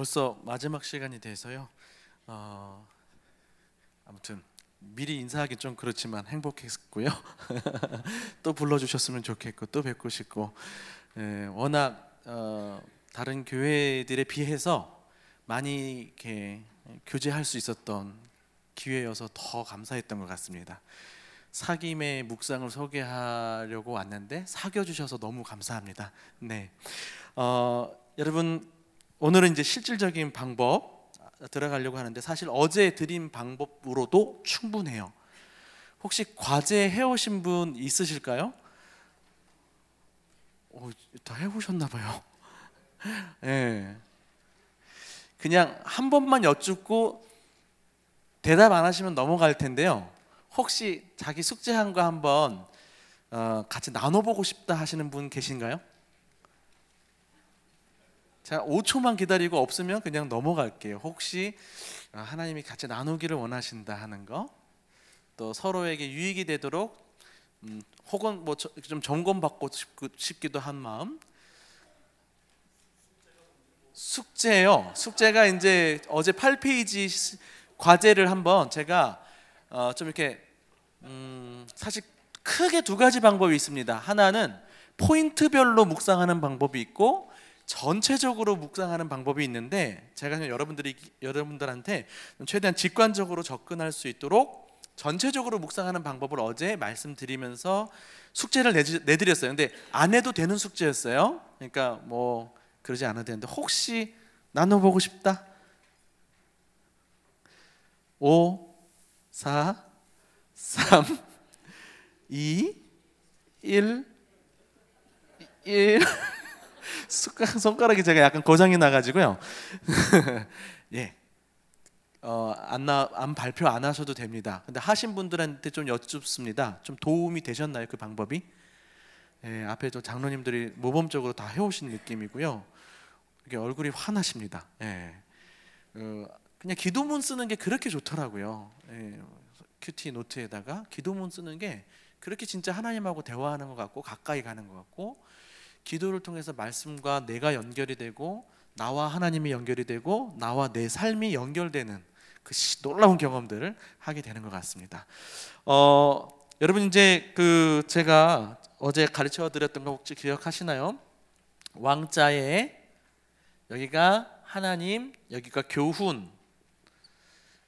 벌써 마지막 시간이 돼서요. 아무튼 미리 인사하기 좀 그렇지만 행복했고요. 또 불러주셨으면 좋겠고 또 뵙고 싶고, 워낙 다른 교회들에 비해서 많이 이렇게 교제할 수 있었던 기회여서 더 감사했던 것 같습니다. 사김의 묵상을 소개하려고 왔는데 사겨주셔서 너무 감사합니다. 네, 여러분 오늘은 이제 실질적인 방법 들어가려고 하는데 사실 어제 드린 방법으로도 충분해요. 혹시 과제 해오신 분 있으실까요? 다 해오셨나 봐요. 네. 그냥 한 번만 여쭙고 대답 안 하시면 넘어갈 텐데요. 혹시 자기 숙제한 거 한번 같이 나눠보고 싶다 하시는 분 계신가요? 자, 5초만 기다리고 없으면 그냥 넘어갈게요. 혹시 하나님이 같이 나누기를 원하신다 하는 거, 또 서로에게 유익이 되도록 혹은 뭐 좀 점검받고 싶기도 한 마음. 숙제요. 숙제가 이제 어제 8페이지 과제를 한번 제가 좀 이렇게 사실 크게 두 가지 방법이 있습니다. 하나는 포인트별로 묵상하는 방법이 있고 전체적으로 묵상하는 방법이 있는데, 제가 그냥 여러분들한테 최대한 직관적으로 접근할 수 있도록 전체적으로 묵상하는 방법을 어제 말씀드리면서 숙제를 내드렸어요. 근데 안 해도 되는 숙제였어요. 그러니까 뭐 그러지 않아도 되는데 혹시 나눠보고 싶다? 5, 4, 3, 2, 1 손가락이 제가 약간 고장이 나가지고요. 예, 안 발표 안 하셔도 됩니다. 근데 하신 분들한테 좀 여쭙습니다. 좀 도움이 되셨나요, 그 방법이? 예, 앞에 저 장로님들이 모범적으로 다 해오신 느낌이고요. 이게 얼굴이 환하십니다. 예, 그냥 기도문 쓰는 게 그렇게 좋더라고요. 예, 큐티 노트에다가 기도문 쓰는 게 그렇게 진짜 하나님하고 대화하는 것 같고 가까이 가는 것 같고, 기도를 통해서 말씀과 내가 연결이 되고 나와 하나님이 연결이 되고 나와 내 삶이 연결되는 그 놀라운 경험들을 하게 되는 것 같습니다. 여러분 이제 제가 어제 가르쳐 드렸던 거 혹시 기억하시나요? 왕자에 여기가 하나님, 여기가 교훈.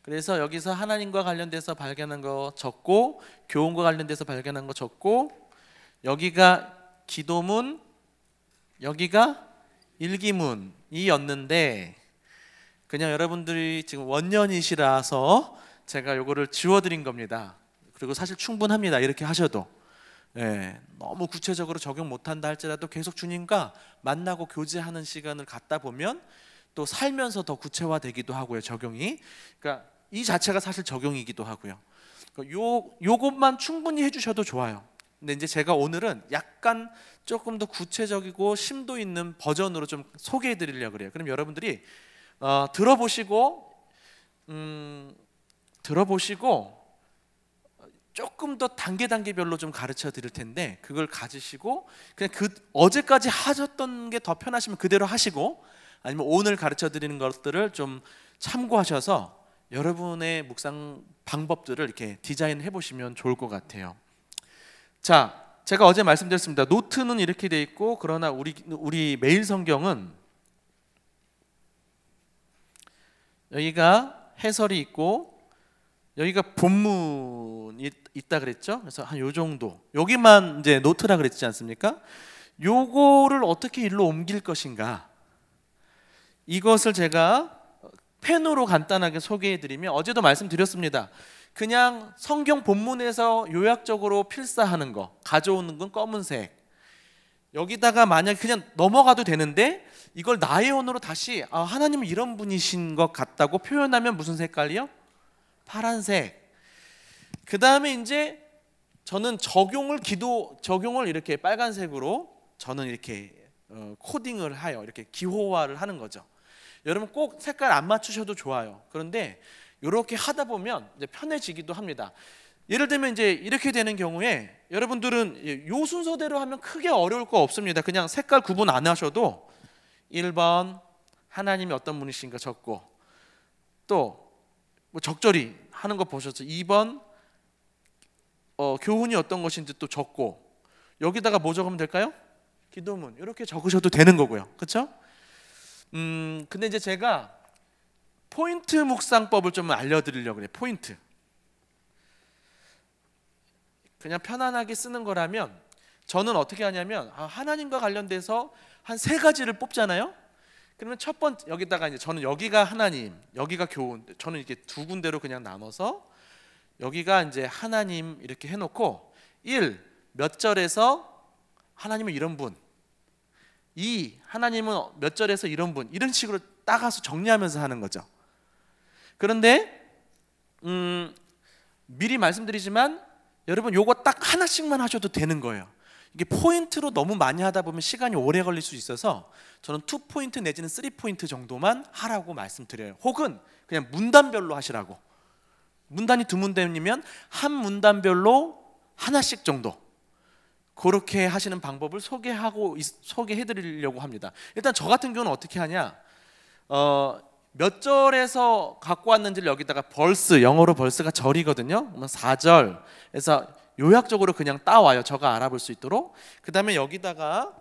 그래서 여기서 하나님과 관련돼서 발견한 거 적고, 교훈과 관련돼서 발견한 거 적고, 여기가 기도문, 여기가 일기문이었는데, 그냥 여러분들이 지금 원년이시라서 제가 요거를 지워드린 겁니다. 그리고 사실 충분합니다. 이렇게 하셔도. 예, 너무 구체적으로 적용 못한다 할지라도 계속 주님과 만나고 교제하는 시간을 갖다 보면 또 살면서 더 구체화되기도 하고요. 적용이. 그러니까 이 자체가 사실 적용이기도 하고요. 요것만 충분히 해주셔도 좋아요. 근데 이제 제가 오늘은 약간 조금 더 구체적이고 심도 있는 버전으로 좀 소개해 드리려고 그래요. 그럼 여러분들이 들어보시고 조금 더 단계별로 좀 가르쳐 드릴 텐데, 그걸 가지시고 그냥 어제까지 하셨던 게 더 편하시면 그대로 하시고, 아니면 오늘 가르쳐 드리는 것들을 좀 참고하셔서 여러분의 묵상 방법들을 이렇게 디자인해 보시면 좋을 것 같아요. 자, 제가 어제 말씀드렸습니다. 노트는 이렇게 돼 있고, 그러나 우리 매일 성경은 여기가 해설이 있고 여기가 본문이 있다 그랬죠. 그래서 한 요 정도, 여기만 이제 노트라 그랬지 않습니까? 요거를 어떻게 일로 옮길 것인가, 이것을 제가 펜으로 간단하게 소개해 드리면, 어제도 말씀드렸습니다. 그냥 성경 본문에서 요약적으로 필사하는 거 가져오는 건 검은색, 여기다가 만약 그냥 넘어가도 되는데 이걸 나의 언어로 다시 하나님은 이런 분이신 것 같다고 표현하면 무슨 색깔이요? 파란색. 그 다음에 이제 저는 적용을 이렇게 빨간색으로 저는 이렇게 코딩을 하여 이렇게 기호화를 하는 거죠. 여러분 꼭 색깔 안 맞추셔도 좋아요. 그런데 이렇게 하다 보면 이제 편해지기도 합니다. 예를 들면 이제 이렇게 되는 경우에 여러분들은 요 순서대로 하면 크게 어려울 거 없습니다. 그냥 색깔 구분 안 하셔도 1번 하나님이 어떤 분이신가 적고, 또 뭐 적절히 하는 거 보셔서 2번 교훈이 어떤 것인지 또 적고, 여기다가 뭐 적으면 될까요? 기도문 이렇게 적으셔도 되는 거고요. 그렇죠? 근데 이제 제가 포인트 묵상법을 좀 알려드리려고 그래요. 포인트. 그냥 편안하게 쓰는 거라면 저는 어떻게 하냐면 하나님과 관련돼서 한 3가지를 뽑잖아요. 그러면 첫 번째 여기다가 이제 저는 여기가 하나님, 여기가 교훈. 저는 이렇게 2군데로 그냥 나눠서 여기가 이제 하나님 이렇게 해놓고 1. 몇 절에서 하나님은 이런 분, 2. 하나님은 몇 절에서 이런 분, 이런 식으로 따가서 정리하면서 하는 거죠. 그런데 미리 말씀드리지만 여러분 요거 딱 하나씩만 하셔도 되는 거예요. 이게 포인트로 너무 많이 하다 보면 시간이 오래 걸릴 수 있어서 저는 2포인트 내지는 3포인트 정도만 하라고 말씀드려요. 혹은 그냥 문단별로 하시라고. 문단이 2문단이면 한 문단별로 하나씩 정도, 그렇게 하시는 방법을 소개해드리려고 합니다. 일단 저 같은 경우는 어떻게 하냐, 몇 절에서 갖고 왔는지를 여기다가 벌스, 영어로 벌스가 절이거든요. 그러면 4절에서 요약적으로 그냥 따와요. 저가 알아볼 수 있도록. 그 다음에 여기다가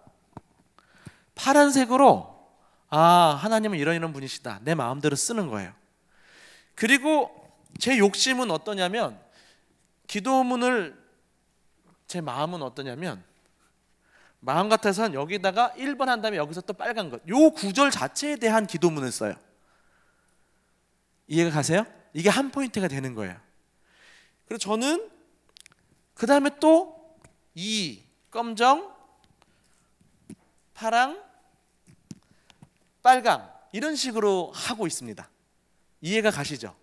파란색으로 하나님은 이런 분이시다, 내 마음대로 쓰는 거예요. 그리고 제 욕심은 어떠냐면, 기도문을 제 마음은 어떠냐면, 마음 같아서는 여기다가 1번 한 다음에 여기서 또 빨간 것, 요 구절 자체에 대한 기도문을 써요. 이해가 가세요? 이게 한 포인트가 되는 거예요. 그리고 저는 그 다음에 또 이 검정, 파랑, 빨강 이런 식으로 하고 있습니다. 이해가 가시죠?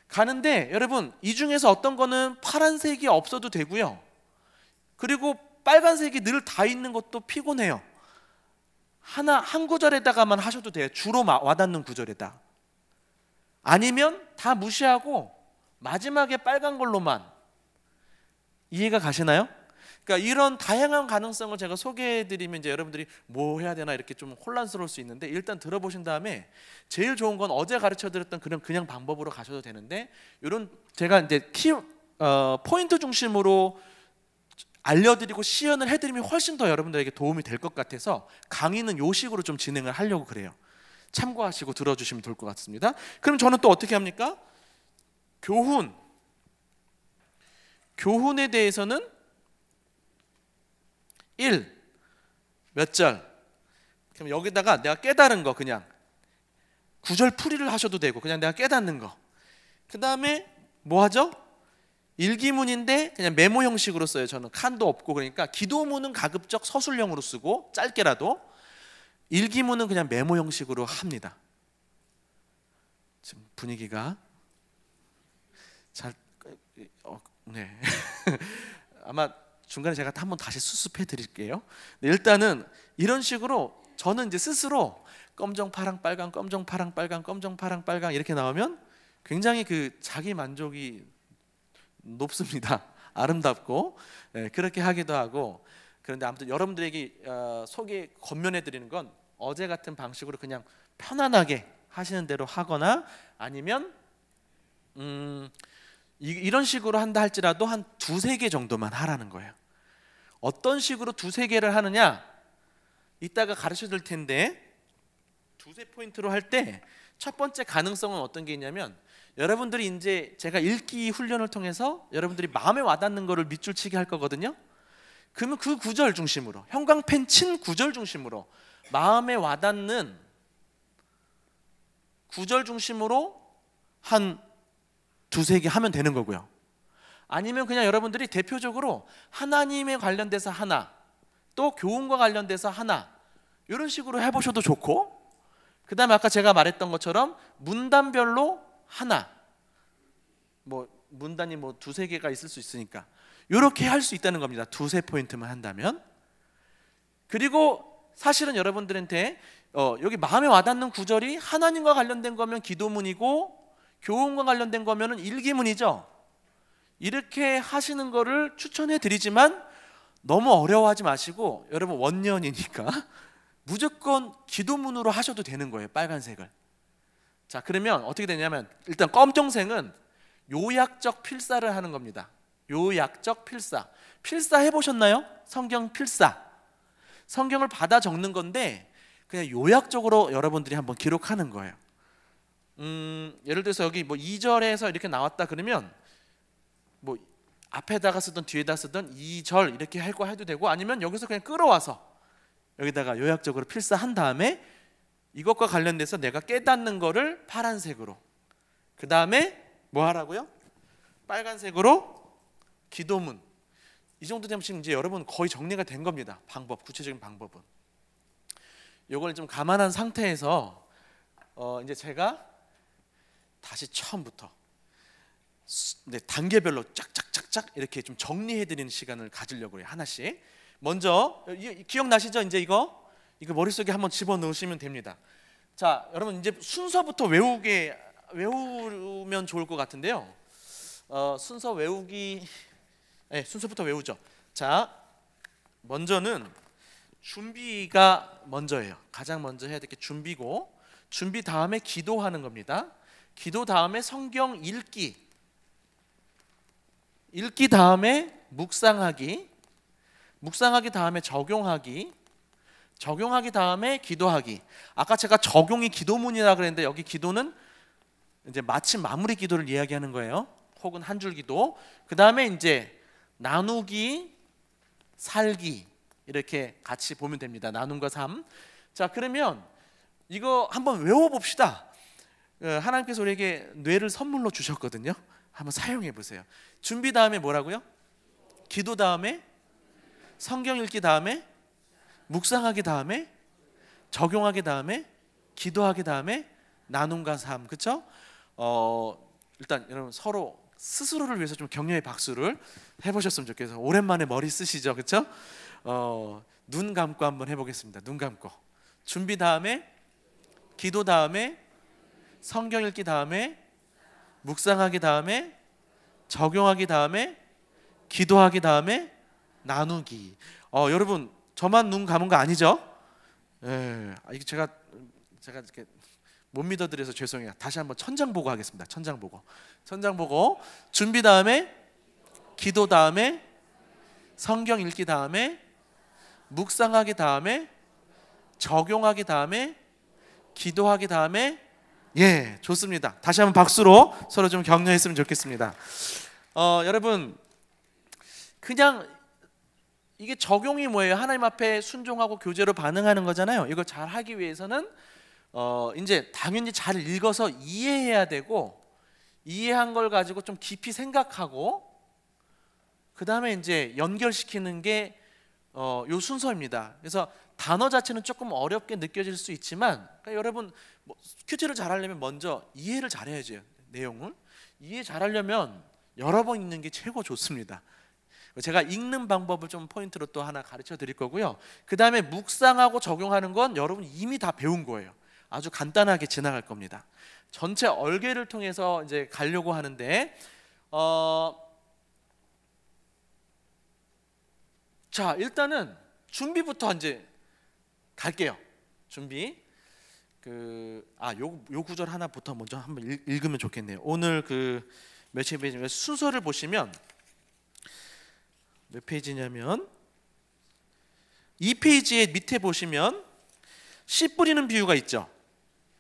가는데 여러분 이 중에서 어떤 거는 파란색이 없어도 되고요, 그리고 빨간색이 늘 다 있는 것도 피곤해요. 한 구절에다가만 하셔도 돼요. 주로 와닿는 구절에다. 아니면 다 무시하고 마지막에 빨간 걸로만. 이해가 가시나요? 그러니까 이런 다양한 가능성을 제가 소개해드리면 이제 여러분들이 뭐 해야 되나 이렇게 좀 혼란스러울 수 있는데, 일단 들어보신 다음에 제일 좋은 건 어제 가르쳐드렸던 그냥 방법으로 가셔도 되는데, 이런 제가 이제 포인트 중심으로 알려드리고 시연을 해드리면 훨씬 더 여러분들에게 도움이 될 것 같아서 강의는 요 식으로 좀 진행을 하려고 그래요. 참고하시고 들어주시면 좋을 것 같습니다. 그럼 저는 또 어떻게 합니까? 교훈에 대해서는 1. 몇 절. 그럼 여기다가 내가 깨달은 거 그냥 구절 풀이를 하셔도 되고, 그냥 내가 깨닫는 거. 그 다음에 뭐 하죠? 일기문인데 그냥 메모 형식으로 써요. 저는 칸도 없고. 그러니까 기도문은 가급적 서술형으로 쓰고 짧게라도, 일기문은 그냥 메모 형식으로 합니다. 지금 분위기가 네. 아마 중간에 제가 한번 다시 수습해 드릴게요. 일단은 이런 식으로 저는 이제 스스로 검정 파랑 빨강, 검정 파랑 빨강, 검정 파랑 빨강 이렇게 나오면 굉장히 그 자기 만족이 높습니다. 아름답고 그렇게 하기도 하고. 그런데 아무튼 여러분들에게 권면해 드리는 건 어제 같은 방식으로 그냥 편안하게 하시는 대로 하거나, 아니면 이런 식으로 한다 할지라도 한 2-3개 정도만 하라는 거예요. 어떤 식으로 2-3개를 하느냐 이따가 가르쳐 드릴 텐데, 2-3포인트로 할 때 첫 번째 가능성은 어떤 게 있냐면, 여러분들이 이제 제가 읽기 훈련을 통해서 여러분들이 마음에 와닿는 거를 밑줄 치게 할 거거든요. 그러면 그 구절 중심으로, 형광펜 친 구절 중심으로 마음에 와닿는 구절 중심으로 한 2-3개 하면 되는 거고요. 아니면 그냥 여러분들이 대표적으로 하나님에 관련돼서 하나, 또 교훈과 관련돼서 하나, 이런 식으로 해보셔도 좋고, 그 다음에 아까 제가 말했던 것처럼 문단별로 하나, 뭐 문단이 뭐 2-3개가 있을 수 있으니까 이렇게 할 수 있다는 겁니다. 2-3포인트만 한다면. 그리고 사실은 여러분들한테 여기 마음에 와닿는 구절이 하나님과 관련된 거면 기도문이고, 교훈과 관련된 거면 일기문이죠. 이렇게 하시는 거를 추천해 드리지만 너무 어려워하지 마시고, 여러분 원년이니까 무조건 기도문으로 하셔도 되는 거예요. 빨간색을. 자, 그러면 어떻게 되냐면 일단 검정색은 요약적 필사를 하는 겁니다. 요약적 필사. 필사 해보셨나요? 성경 필사. 성경을 받아 적는 건데 그냥 요약적으로 여러분들이 한번 기록하는 거예요. 예를 들어서 여기 뭐 2절에서 이렇게 나왔다 그러면 뭐 앞에다가 쓰든 뒤에다 쓰든 2절 이렇게 할 거 해도 되고, 아니면 여기서 그냥 끌어와서 여기다가 요약적으로 필사한 다음에 이것과 관련돼서 내가 깨닫는 거를 파란색으로, 그 다음에 뭐 하라고요? 빨간색으로 기도문. 이 정도 되면 지금 이제 여러분 거의 정리가 된 겁니다. 방법, 구체적인 방법은. 이걸 좀 감안한 상태에서 이제 제가 다시 처음부터 단계별로 짝짝짝짝 이렇게 좀 정리해드리는 시간을 가지려고 해요. 하나씩. 먼저 기억나시죠? 이제 이거 머릿속에 한번 집어넣으시면 됩니다. 자, 여러분 이제 순서부터 외우면 좋을 것 같은데요. 순서 외우기, 네, 순서부터 외우죠. 자, 먼저는 준비가 먼저예요. 가장 먼저 해야 될 게 준비고, 준비 다음에 기도하는 겁니다. 기도 다음에 성경 읽기, 읽기 다음에 묵상하기, 묵상하기 다음에 적용하기, 적용하기 다음에 기도하기. 아까 제가 적용이 기도문이라 그랬는데 여기 기도는 이제 마침 마무리 기도를 이야기하는 거예요. 혹은 한 줄 기도. 그 다음에 이제 나누기, 살기, 이렇게 같이 보면 됩니다. 나눔과 삶. 자, 그러면 이거 한번 외워봅시다. 하나님께서 우리에게 뇌를 선물로 주셨거든요. 한번 사용해 보세요. 준비 다음에 뭐라고요? 기도 다음에 성경 읽기 다음에 묵상하기 다음에 적용하기 다음에 기도하기 다음에 나눔과 삶. 그렇죠? 일단 여러분 서로 스스로를 위해서 좀 격려의 박수를 해보셨으면 좋겠어요. 오랜만에 머리 쓰시죠, 그렇죠? 눈 감고 한번 해보겠습니다. 눈 감고. 준비 다음에 기도 다음에 성경 읽기 다음에 묵상하기 다음에 적용하기 다음에 기도하기 다음에 나누기. 여러분 저만 눈 감은 거 아니죠? 예, 이게 제가 이렇게 못 믿어드려서 죄송해요. 다시 한번 천장 보고 하겠습니다. 천장 보고 준비 다음에 기도 다음에 성경 읽기 다음에 묵상하기 다음에 적용하기 다음에 기도하기 다음에. 예, 좋습니다. 다시 한번 박수로 서로 좀 격려했으면 좋겠습니다. 여러분 그냥 이게 적용이 뭐예요? 하나님 앞에 순종하고 교제로 반응하는 거잖아요. 이걸 잘 하기 위해서는 이제 당연히 잘 읽어서 이해해야 되고, 이해한 걸 가지고 좀 깊이 생각하고, 그 다음에 이제 연결시키는 게 요 순서입니다. 그래서 단어 자체는 조금 어렵게 느껴질 수 있지만, 그러니까 여러분 큐티를 잘하려면 먼저 이해를 잘해야죠. 내용을 이해 잘하려면 여러 번 읽는 게 최고 좋습니다. 제가 읽는 방법을 좀 포인트로 또 하나 가르쳐 드릴 거고요. 그 다음에 묵상하고 적용하는 건 여러분 이미 다 배운 거예요. 아주 간단하게 지나갈 겁니다. 전체 얼개를 통해서 이제 가려고 하는데, 자, 일단은 준비부터 이제 갈게요. 준비. 요 구절 하나부터 먼저 한번 읽으면 좋겠네요. 오늘 몇 페이지 순서를 보시면 몇 페이지냐면 2페이지의 밑에 보시면 씨 뿌리는 비유가 있죠.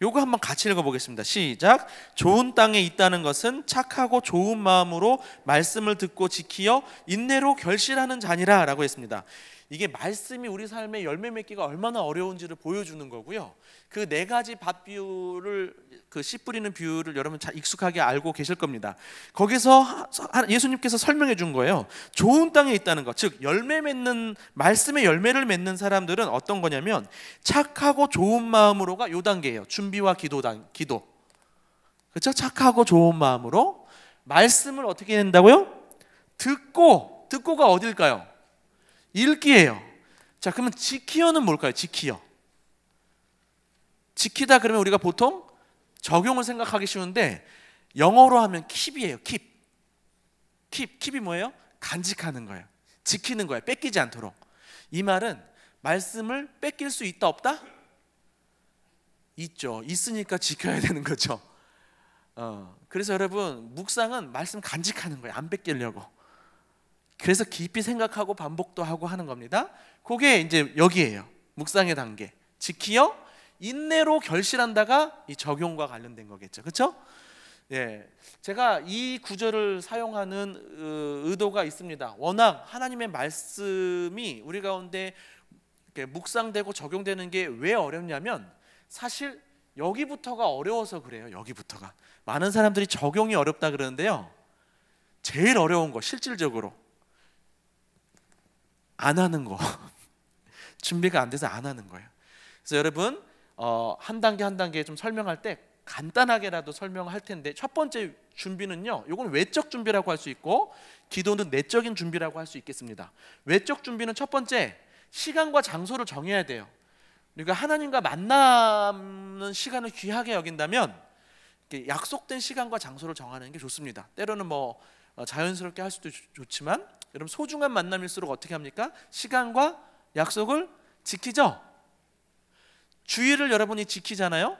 요거 한번 같이 읽어보겠습니다. 시작. 좋은 땅에 있다는 것은 착하고 좋은 마음으로 말씀을 듣고 지키어 인내로 결실하는 자니라 라고 했습니다. 이게 말씀이 우리 삶에 열매 맺기가 얼마나 어려운지를 보여주는 거고요. 그 네 가지 밭 비유를, 씨 뿌리는 비유를 여러분 잘 익숙하게 알고 계실 겁니다. 거기서 예수님께서 설명해 준 거예요. 좋은 땅에 있다는 것, 즉 열매 맺는, 말씀의 열매를 맺는 사람들은 어떤 거냐면 착하고 좋은 마음으로가 요 단계예요. 준비와 기도. 그렇죠? 착하고 좋은 마음으로 말씀을 어떻게 된다고요? 듣고가 어딜까요? 읽기예요. 자, 그러면 지키어는 뭘까요? 지키다 그러면 우리가 보통 적용을 생각하기 쉬운데 영어로 하면 keep이에요. keep이 뭐예요? 간직하는 거예요. 지키는 거예요. 뺏기지 않도록. 이 말은 말씀을 뺏길 수 있다 없다? 있죠. 있으니까 지켜야 되는 거죠. 그래서 여러분, 묵상은 말씀 간직하는 거예요. 안 뺏기려고. 그래서 깊이 생각하고 반복도 하고 하는 겁니다. 그게 이제 여기에요. 묵상의 단계. 지키어 인내로 결실한다가 이 적용과 관련된 거겠죠. 그렇죠? 예, 제가 이 구절을 사용하는 의도가 있습니다. 워낙 하나님의 말씀이 우리 가운데 이렇게 묵상되고 적용되는 게 왜 어렵냐면, 사실 여기부터가 어려워서 그래요. 여기부터가. 많은 사람들이 적용이 어렵다 그러는데요, 제일 어려운 거 실질적으로 안 하는 거. 준비가 안 돼서 안 하는 거예요. 그래서 여러분, 한 단계 한 단계 좀 설명할 때 간단하게라도 설명할 텐데, 첫 번째 준비는요, 이건 외적 준비라고 할 수 있고, 기도는 내적인 준비라고 할 수 있겠습니다. 외적 준비는 첫 번째, 시간과 장소를 정해야 돼요. 그러니까 하나님과 만나는 시간을 귀하게 여긴다면 약속된 시간과 장소를 정하는 게 좋습니다. 때로는 뭐 자연스럽게 할 수도 좋지만, 여러분 소중한 만남일수록 어떻게 합니까? 시간과 약속을 지키죠. 주일을 여러분이 지키잖아요.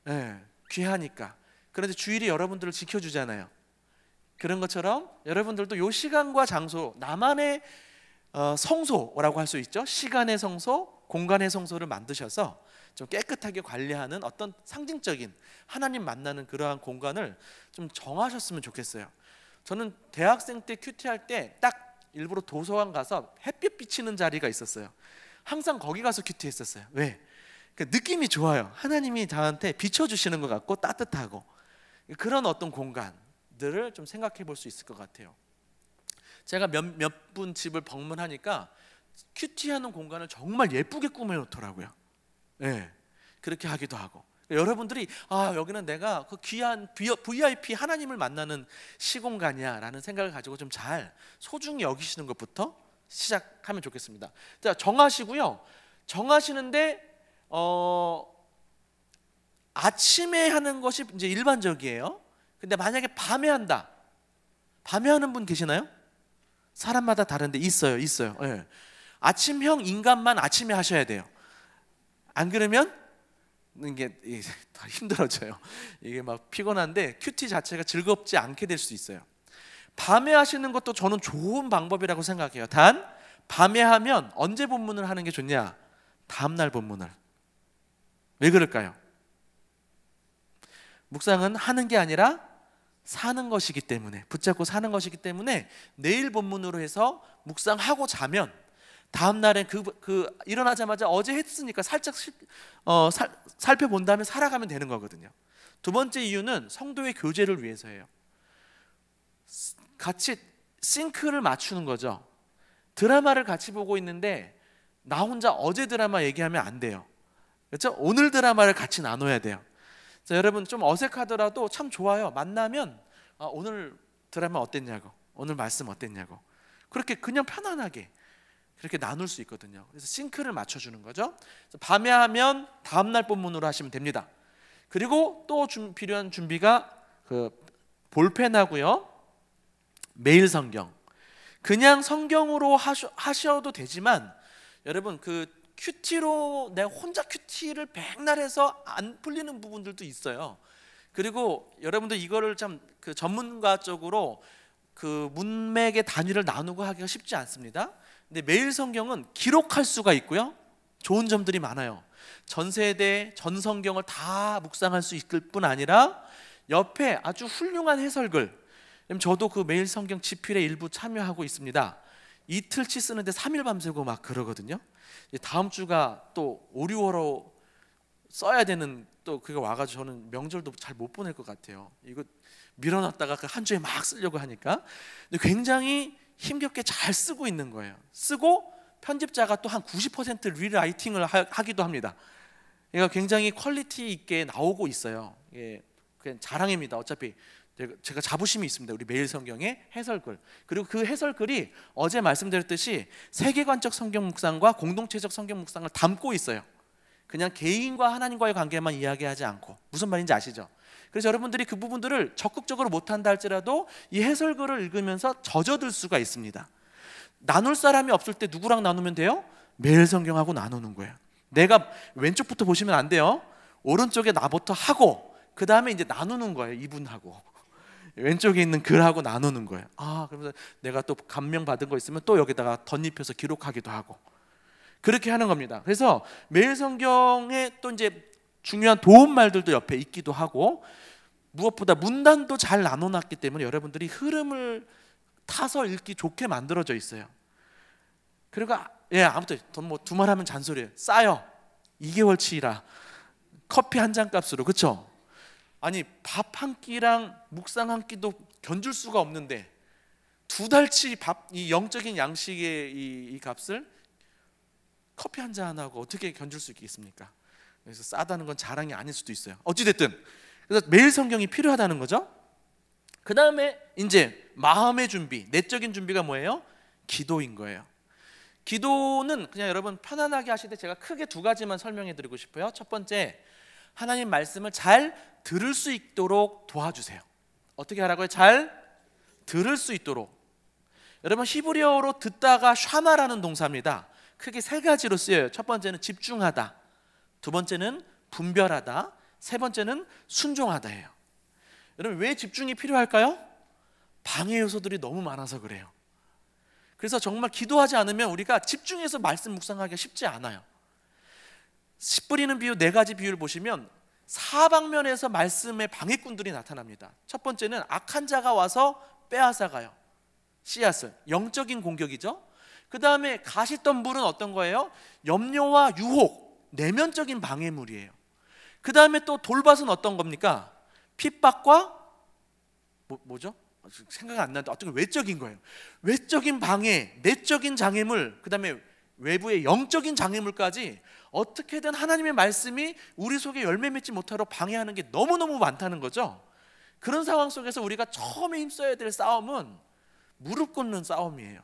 네, 귀하니까. 그런데 주일이 여러분들을 지켜주잖아요. 그런 것처럼 여러분들도 이 시간과 장소, 나만의 성소라고 할 수 있죠. 시간의 성소, 공간의 성소를 만드셔서 좀 깨끗하게 관리하는 어떤 상징적인 하나님 만나는 그러한 공간을 좀 정하셨으면 좋겠어요. 저는 대학생 때 큐티할 때 딱 일부러 도서관 가서 햇빛 비치는 자리가 있었어요. 항상 거기 가서 큐티했었어요. 왜? 느낌이 좋아요. 하나님이 저한테 비춰주시는 것 같고 따뜻하고, 그런 어떤 공간들을 좀 생각해 볼 수 있을 것 같아요. 제가 몇 분 집을 방문하니까 큐티하는 공간을 정말 예쁘게 꾸며놓더라고요. 네, 그렇게 하기도 하고. 여러분들이 여기는 내가 그 귀한 VIP 하나님을 만나는 시공간이야 라는 생각을 가지고 좀 잘 소중히 여기시는 것부터 시작하면 좋겠습니다. 자, 정하시고요. 정하시는데 아침에 하는 것이 이제 일반적이에요. 근데 만약에 밤에 한다. 밤에 하는 분 계시나요? 사람마다 다른데 있어요. 네. 아침형 인간만 아침에 하셔야 돼요. 안 그러면 이게 더 힘들어져요. 이게 막 피곤한데 큐티 자체가 즐겁지 않게 될 수 있어요. 밤에 하시는 것도 저는 좋은 방법이라고 생각해요. 단 밤에 하면 언제 본문을 하는 게 좋냐? 다음날 본문을. 왜 그럴까요? 묵상은 하는 게 아니라 사는 것이기 때문에, 붙잡고 사는 것이기 때문에 내일 본문으로 해서 묵상하고 자면 다음날에 일어나자마자 어제 했으니까 살짝 살펴본 다음에 살아가면 되는 거거든요. 두 번째 이유는 성도의 교제를 위해서예요. 같이 싱크를 맞추는 거죠. 드라마를 같이 보고 있는데 나 혼자 어제 드라마 얘기하면 안 돼요. 그렇죠? 오늘 드라마를 같이 나눠야 돼요. 자, 여러분 좀 어색하더라도 참 좋아요. 만나면 오늘 드라마 어땠냐고, 오늘 말씀 어땠냐고, 그렇게 그냥 편안하게 그렇게 나눌 수 있거든요. 그래서 싱크를 맞춰주는 거죠. 밤에 하면 다음날 본문으로 하시면 됩니다. 그리고 또 필요한 준비가 볼펜하고요, 매일 성경. 그냥 성경으로 하셔도 되지만, 여러분 큐티로 내가 혼자 큐티를 백날 해서 안 풀리는 부분들도 있어요. 그리고 여러분들 이거를 참 전문가적으로 문맥의 단위를 나누고 하기가 쉽지 않습니다. 근데 매일 성경은 기록할 수가 있고요, 좋은 점들이 많아요. 전 세대 전 성경을 다 묵상할 수 있을 뿐 아니라 옆에 아주 훌륭한 해설글. 저도 매일 성경 집필에 일부 참여하고 있습니다. 이틀치 쓰는데 3일 밤새고 막 그러거든요. 다음 주가 또 5, 6월로 써야 되는 또 그게 와가지고 저는 명절도 잘 못 보낼 것 같아요. 이거 밀어놨다가 한 주에 막 쓰려고 하니까. 근데 굉장히 힘겹게 잘 쓰고 있는 거예요. 쓰고 편집자가 또 한 90% 리라이팅을 하기도 합니다. 그러니까 굉장히 퀄리티 있게 나오고 있어요. 예, 그냥 자랑입니다. 어차피 제가 자부심이 있습니다. 우리 매일 성경의 해설글. 그리고 그 해설글이 어제 말씀드렸듯이 세계관적 성경 묵상과 공동체적 성경 묵상을 담고 있어요. 그냥 개인과 하나님과의 관계만 이야기하지 않고. 무슨 말인지 아시죠? 그래서 여러분들이 그 부분들을 적극적으로 못한다 할지라도 이 해설글을 읽으면서 젖어들 수가 있습니다. 나눌 사람이 없을 때 누구랑 나누면 돼요? 매일 성경하고 나누는 거예요. 내가 왼쪽부터 보시면 안 돼요. 오른쪽에 나부터 하고 그 다음에 이제 나누는 거예요. 이분하고 왼쪽에 있는 글하고 나누는 거예요. 그러면서 내가 또 감명 받은 거 있으면 또 여기다가 덧입혀서 기록하기도 하고 그렇게 하는 겁니다. 그래서 매일 성경에 또 이제 중요한 도움 말들도 옆에 있기도 하고 무엇보다 문단도 잘 나눠놨기 때문에 여러분들이 흐름을 타서 읽기 좋게 만들어져 있어요. 그리고 아무튼 뭐 두말하면 잔소리예요. 싸요. 2개월치라 커피 한 잔 값으로. 그렇죠? 아니 밥 한 끼랑 묵상 한 끼도 견줄 수가 없는데 2달치 밥, 이 영적인 양식의 이 값을 커피 한 잔하고 어떻게 견줄 수 있겠습니까? 그래서 싸다는 건 자랑이 아닐 수도 있어요. 어찌됐든 그래서 매일 성경이 필요하다는 거죠. 그 다음에 이제 마음의 준비, 내적인 준비가 뭐예요? 기도인 거예요. 기도는 그냥 여러분 편안하게 하실 때 제가 크게 2가지만 설명해 드리고 싶어요. 첫 번째, 하나님 말씀을 잘 들을 수 있도록 도와주세요. 어떻게 하라고요? 잘 들을 수 있도록. 여러분 히브리어로 듣다가 샤마라는 동사입니다. 크게 3가지로 쓰여요. 첫 번째는 집중하다, 두 번째는 분별하다, 세 번째는 순종하다예요. 여러분 왜 집중이 필요할까요? 방해 요소들이 너무 많아서 그래요. 그래서 정말 기도하지 않으면 우리가 집중해서 말씀 묵상하기가 쉽지 않아요. 씨 뿌리는 비유 4가지 비유를 보시면 사방면에서 말씀의 방해꾼들이 나타납니다. 첫 번째는 악한 자가 와서 빼앗아가요. 씨앗을, 영적인 공격이죠. 그 다음에 가시덤불은 어떤 거예요? 염려와 유혹, 내면적인 방해물이에요. 그 다음에 또 돌밭은 어떤 겁니까? 핍박과 뭐죠? 생각이 안 나는데 어떤 외적인 거예요. 외적인 방해, 내적인 장애물, 그 다음에 외부의 영적인 장애물까지 어떻게든 하나님의 말씀이 우리 속에 열매 맺지 못하도록 방해하는 게 너무너무 많다는 거죠. 그런 상황 속에서 우리가 처음에 힘써야 될 싸움은 무릎 꿇는 싸움이에요.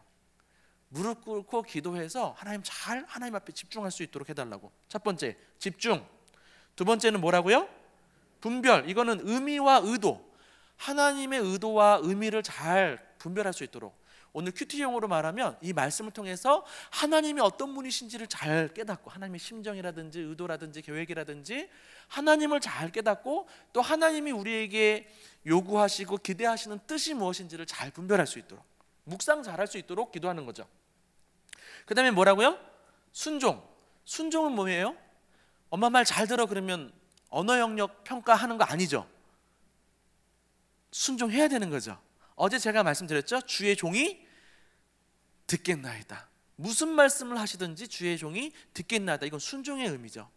무릎 꿇고 기도해서 하나님 앞에 집중할 수 있도록 해달라고. 첫 번째, 집중. 두 번째는 뭐라고요? 분별. 이거는 의미와 의도, 하나님의 의도와 의미를 잘 분별할 수 있도록. 오늘 큐티용어로 말하면 이 말씀을 통해서 하나님이 어떤 분이신지를 잘 깨닫고, 하나님의 심정이라든지 의도라든지 계획이라든지 하나님을 잘 깨닫고, 또 하나님이 우리에게 요구하시고 기대하시는 뜻이 무엇인지를 잘 분별할 수 있도록, 묵상 잘할 수 있도록 기도하는 거죠. 그 다음에 뭐라고요? 순종. 순종은 뭐예요? 엄마 말 잘 들어 그러면 언어 영역 평가하는 거 아니죠. 순종해야 되는 거죠. 어제 제가 말씀드렸죠. 주의 종이 듣겠나이다. 무슨 말씀을 하시든지 주의 종이 듣겠나이다. 이건 순종의 의미죠.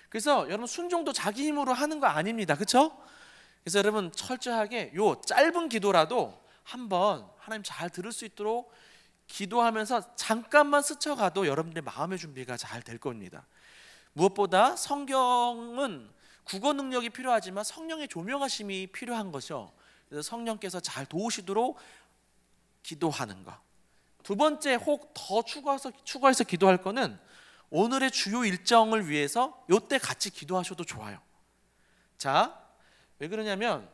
그래서 여러분 순종도 자기 힘으로 하는 거 아닙니다. 그렇죠? 그래서 여러분 철저하게 요 짧은 기도라도 한번 하나님 잘 들을 수 있도록 기도하면서 잠깐만 스쳐가도 여러분들의 마음의 준비가 잘 될 겁니다. 무엇보다 성경은 국어 능력이 필요하지만 성령의 조명하심이 필요한 거죠. 그래서 성령께서 잘 도우시도록 기도하는 거. 두 번째, 혹 더 추가해서 기도할 거는 오늘의 주요 일정을 위해서 이때 같이 기도하셔도 좋아요. 자, 왜 그러냐면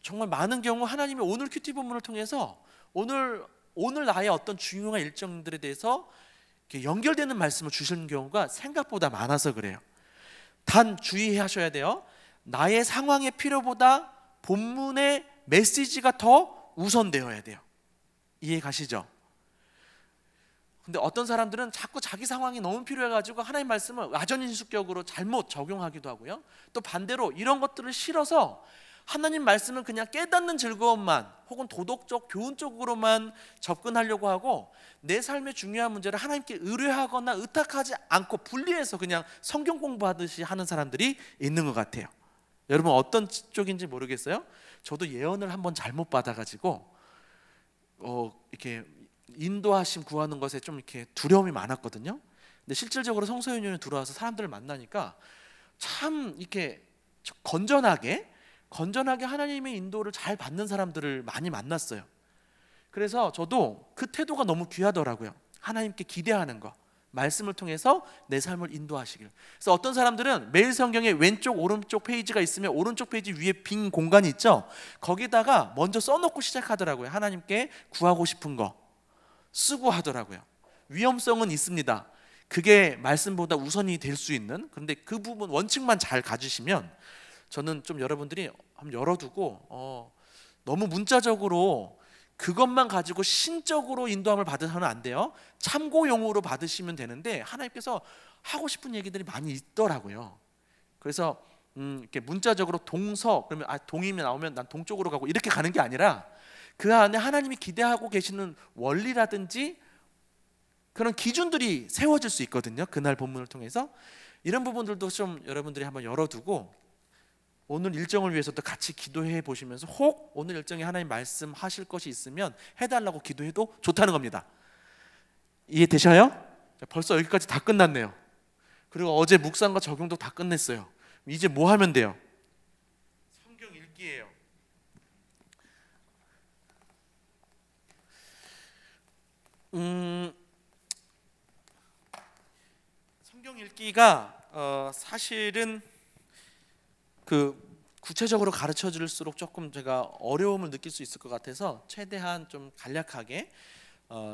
정말 많은 경우 하나님이 오늘 큐티 본문을 통해서 오늘 나의 어떤 중요한 일정들에 대해서 연결되는 말씀을 주시는 경우가 생각보다 많아서 그래요. 단 주의하셔야 돼요. 나의 상황의 필요보다 본문의 메시지가 더 우선되어야 돼요. 이해 가시죠? 근데 어떤 사람들은 자꾸 자기 상황이 너무 필요해가지고 하나님 말씀을 와전인수격으로 잘못 적용하기도 하고요. 또 반대로 이런 것들을 싫어서 하나님 말씀을 그냥 깨닫는 즐거움만 혹은 도덕적, 교훈적으로만 접근하려고 하고 내 삶의 중요한 문제를 하나님께 의뢰하거나 의탁하지 않고 분리해서 그냥 성경 공부하듯이 하는 사람들이 있는 것 같아요. 여러분 어떤 쪽인지 모르겠어요. 저도 예언을 한번 잘못 받아가지고 이렇게 인도하심 구하는 것에 좀 이렇게 두려움이 많았거든요. 근데 실질적으로 성서윤회에 들어와서 사람들을 만나니까 참 이렇게 건전하게 하나님의 인도를 잘 받는 사람들을 많이 만났어요. 그래서 저도 그 태도가 너무 귀하더라고요. 하나님께 기대하는 거, 말씀을 통해서 내 삶을 인도하시길. 그래서 어떤 사람들은 매일 성경에 왼쪽 오른쪽 페이지가 있으면 오른쪽 페이지 위에 빈 공간이 있죠. 거기다가 먼저 써놓고 시작하더라고요. 하나님께 구하고 싶은 거 쓰고 하더라고요. 위험성은 있습니다. 그게 말씀보다 우선이 될 수 있는, 그런데 그 부분 원칙만 잘 가지시면 저는 좀 여러분들이 한번 열어두고 너무 문자적으로 그것만 가지고 신적으로 인도함을 받으면 안 돼요. 참고용으로 받으시면 되는데 하나님께서 하고 싶은 얘기들이 많이 있더라고요. 그래서 이렇게 문자적으로 동서 그러면 동임이 나오면 난 동쪽으로 가고 이렇게 가는 게 아니라 그 안에 하나님이 기대하고 계시는 원리라든지 그런 기준들이 세워질 수 있거든요. 그날 본문을 통해서 이런 부분들도 좀 여러분들이 한번 열어두고 오늘 일정을 위해서도 같이 기도해 보시면서 혹 오늘 일정에 하나님 말씀하실 것이 있으면 해달라고 기도해도 좋다는 겁니다. 이해되셔요? 벌써 여기까지 다 끝났네요. 그리고 어제 묵상과 적용도 다 끝냈어요. 이제 뭐 하면 돼요? 성경 읽기예요. 성경 읽기가 사실은 구체적으로 가르쳐 줄수록 조금 제가 어려움을 느낄 수 있을 것 같아서 최대한 좀 간략하게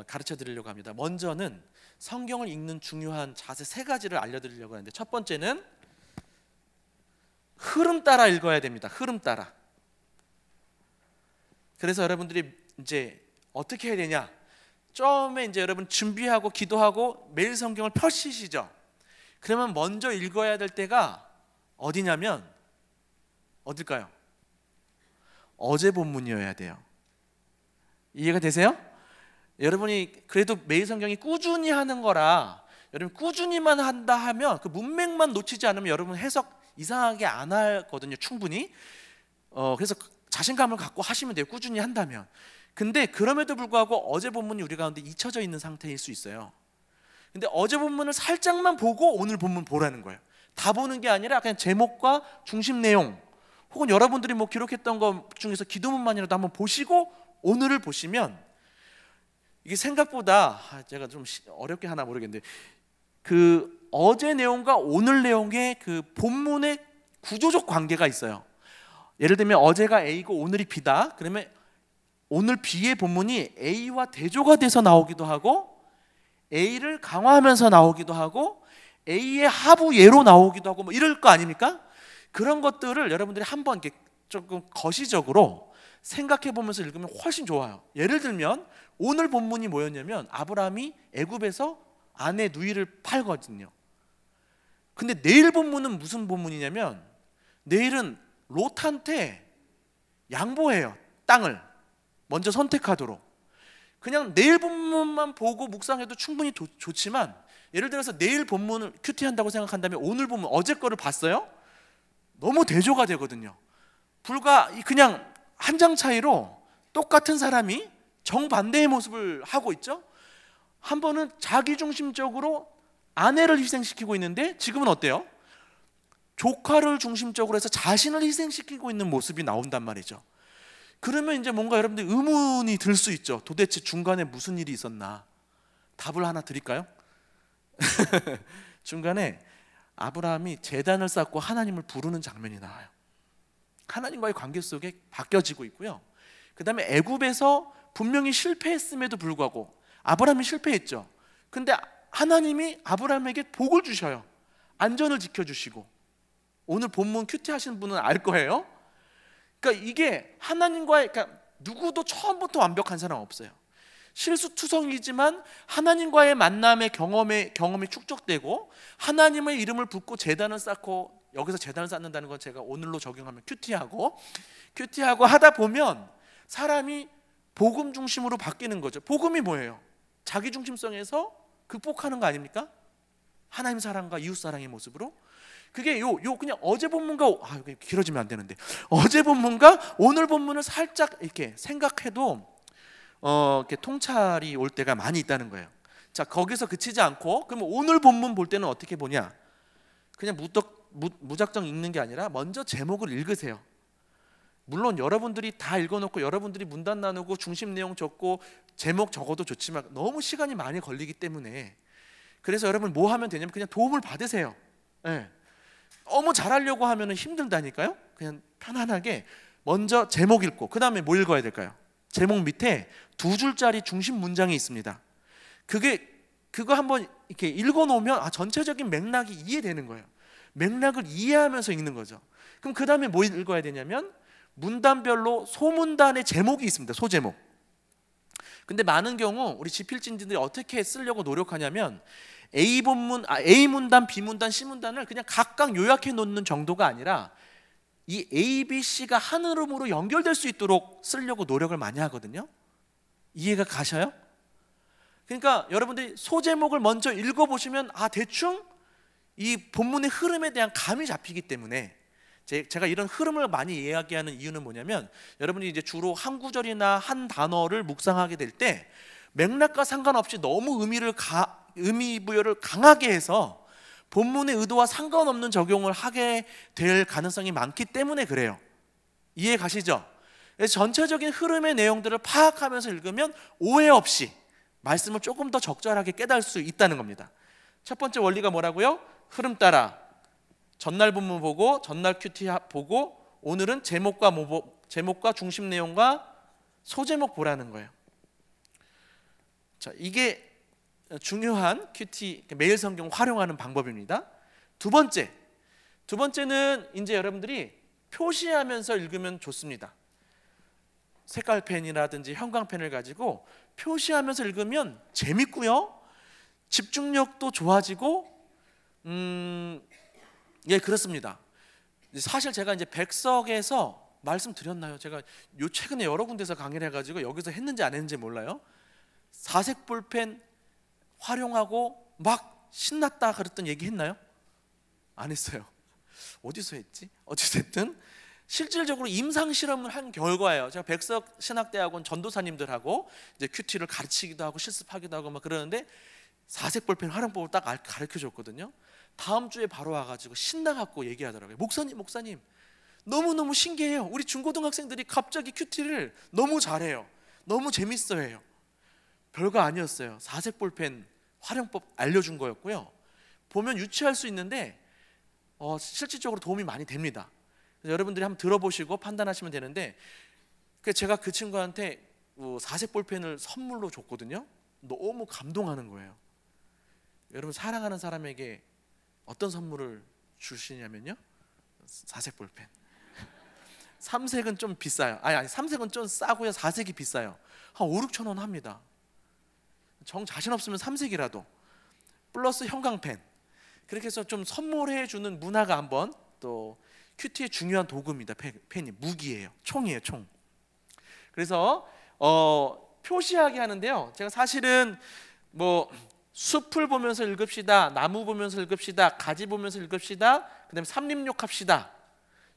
가르쳐 드리려고 합니다. 먼저는 성경을 읽는 중요한 자세 3가지를 알려드리려고 하는데, 첫 번째는 흐름 따라 읽어야 됩니다. 흐름 따라. 그래서 여러분들이 이제 어떻게 해야 되냐? 처음에 이제 여러분 준비하고 기도하고 매일 성경을 펴시시죠. 그러면 먼저 읽어야 될 때가 어디냐면 어딜까요? 어제 본문이어야 돼요. 이해가 되세요? 여러분이 그래도 매일 성경이 꾸준히 하는 거라 여러분 꾸준히만 한다 하면 그 문맥만 놓치지 않으면 여러분 해석 이상하게 안 하거든요. 충분히. 그래서 자신감을 갖고 하시면 돼요. 꾸준히 한다면. 근데 그럼에도 불구하고 어제 본문이 우리 가운데 잊혀져 있는 상태일 수 있어요. 근데 어제 본문을 살짝만 보고 오늘 본문 보라는 거예요. 다 보는 게 아니라 그냥 제목과 중심 내용 혹은 여러분들이 뭐 기록했던 것 중에서 기도문만이라도 한번 보시고 오늘을 보시면 이게 생각보다 제가 좀 어렵게 하나 모르겠는데 그 어제 내용과 오늘 내용의 그 본문의 구조적 관계가 있어요. 예를 들면 어제가 A고 오늘이 B다. 그러면 오늘 B의 본문이 A와 대조가 돼서 나오기도 하고 A를 강화하면서 나오기도 하고 A의 하부 예로 나오기도 하고 뭐 이럴 거 아닙니까? 그런 것들을 여러분들이 한번 이렇게 조금 거시적으로 생각해 보면서 읽으면 훨씬 좋아요. 예를 들면 오늘 본문이 뭐였냐면 아브라함이 애굽에서 아내 누이를 팔거든요. 근데 내일 본문은 무슨 본문이냐면 내일은 롯한테 양보해요. 땅을 먼저 선택하도록. 그냥 내일 본문만 보고 묵상해도 충분히 좋지만 예를 들어서 내일 본문을 큐티한다고 생각한다면 오늘 본문 어제 거를 봤어요? 너무 대조가 되거든요. 불과 그냥 한 장 차이로 똑같은 사람이 정반대의 모습을 하고 있죠. 한 번은 자기중심적으로 아내를 희생시키고 있는데 지금은 어때요? 조카를 중심적으로 해서 자신을 희생시키고 있는 모습이 나온단 말이죠. 그러면 이제 뭔가 여러분들 의문이 들 수 있죠. 도대체 중간에 무슨 일이 있었나? 답을 하나 드릴까요? 중간에 아브라함이 제단을 쌓고 하나님을 부르는 장면이 나와요. 하나님과의 관계 속에 바뀌어지고 있고요. 그 다음에 애굽에서 분명히 실패했음에도 불구하고 아브라함이 실패했죠. 근데 하나님이 아브라함에게 복을 주셔요. 안전을 지켜주시고. 오늘 본문 큐티 하시는 분은 알 거예요. 그러니까 이게 하나님과의, 그러니까 누구도 처음부터 완벽한 사람 없어요. 실수투성이지만 하나님과의 만남의 경험이 축적되고 하나님의 이름을 붙고 제단을 쌓고, 여기서 제단을 쌓는다는 건 제가 오늘로 적용하면 큐티하고 하다 보면 사람이 복음 중심으로 바뀌는 거죠. 복음이 뭐예요? 자기 중심성에서 극복하는 거 아닙니까? 하나님 사랑과 이웃 사랑의 모습으로. 그게 그냥 어제 본문과 길어지면 안 되는데 어제 본문과 오늘 본문을 살짝 이렇게 생각해도 이렇게 통찰이 올 때가 많이 있다는 거예요. 자, 거기서 그치지 않고 그러면 오늘 본문 볼 때는 어떻게 보냐? 그냥 무작정 읽는 게 아니라 먼저 제목을 읽으세요. 물론 여러분들이 다 읽어놓고 여러분들이 문단 나누고 중심 내용 적고 제목 적어도 좋지만 너무 시간이 많이 걸리기 때문에 그래서 여러분 뭐 하면 되냐면 그냥 도움을 받으세요. 네. 너무 잘하려고 하면 힘들다니까요. 그냥 편안하게 먼저 제목 읽고 그 다음에 뭐 읽어야 될까요? 제목 밑에 2줄짜리 중심 문장이 있습니다. 그게 그거 한번 이렇게 읽어놓으면 전체적인 맥락이 이해되는 거예요. 맥락을 이해하면서 읽는 거죠. 그럼 그 다음에 뭐 읽어야 되냐면 문단별로 소문단의 제목이 있습니다. 소제목. 근데 많은 경우 우리 지필진들이 어떻게 쓰려고 노력하냐면 A 문단, B 문단, C 문단을 그냥 각각 요약해 놓는 정도가 아니라 이 A, B, C가 한 흐름으로 연결될 수 있도록 쓰려고 노력을 많이 하거든요. 이해가 가셔요? 그러니까 여러분들이 소제목을 먼저 읽어보시면 대충 이 본문의 흐름에 대한 감이 잡히기 때문에 제가 이런 흐름을 많이 이야기하는 이유는 뭐냐면 여러분이 이제 주로 한 구절이나 한 단어를 묵상하게 될 때 맥락과 상관없이 너무 의미 부여를 강하게 해서 본문의 의도와 상관없는 적용을 하게 될 가능성이 많기 때문에 그래요. 이해 가시죠? 그래서 전체적인 흐름의 내용들을 파악하면서 읽으면 오해 없이 말씀을 조금 더 적절하게 깨달을 수 있다는 겁니다. 첫 번째 원리가 뭐라고요? 흐름 따라 전날 본문 보고 전날 큐티 보고 오늘은 제목과 중심 내용과 소제목 보라는 거예요. 자, 이게 중요한 큐티 매일 성경 활용하는 방법입니다. 두 번째는 이제 여러분들이 표시하면서 읽으면 좋습니다. 색깔펜이라든지 형광펜을 가지고 표시하면서 읽으면 재밌고요, 집중력도 좋아지고, 그렇습니다. 사실 제가 이제 백석에서 말씀드렸나요? 제가 최근에 여러 군데서 강의를 해가지고 여기서 했는지 안 했는지 몰라요. 사색 볼펜 활용하고 막 신났다 그랬던 얘기 했나요? 안 했어요. 어디서 했지? 어찌됐든 실질적으로 임상 실험을 한 결과예요. 제가 백석 신학대학원 전도사님들하고 이제 큐티를 가르치기도 하고 실습하기도 하고 막 그러는데 사색 볼펜 활용법을 딱 가르쳐 줬거든요. 다음 주에 바로 와가지고 신나갖고 얘기하더라고요. 목사님 너무너무 신기해요. 우리 중고등학생들이 갑자기 큐티를 너무 잘해요. 너무 재밌어해요. 별거 아니었어요. 사색 볼펜 활용법 알려준 거였고요. 보면 유치할 수 있는데 실질적으로 도움이 많이 됩니다. 그래서 여러분들이 한번 들어보시고 판단하시면 되는데, 제가 그 친구한테 사색 볼펜을 선물로 줬거든요. 너무 감동하는 거예요. 여러분 사랑하는 사람에게 어떤 선물을 주시냐면요, 사색 볼펜. 삼색은 좀 비싸요. 아니 삼색은 좀 싸고요, 사색이 비싸요. 한 5, 6천 원 합니다. 정 자신 없으면 삼색이라도 플러스 형광펜, 그렇게 해서 좀 선물해 주는 문화가 한번 또 큐티의 중요한 도구입니다. 펜이 무기예요. 총이에요, 총. 그래서 표시하게 하는데요, 제가 사실은 숲을 보면서 읽읍시다, 나무 보면서 읽읍시다, 가지 보면서 읽읍시다, 그 다음에 삼림욕 합시다,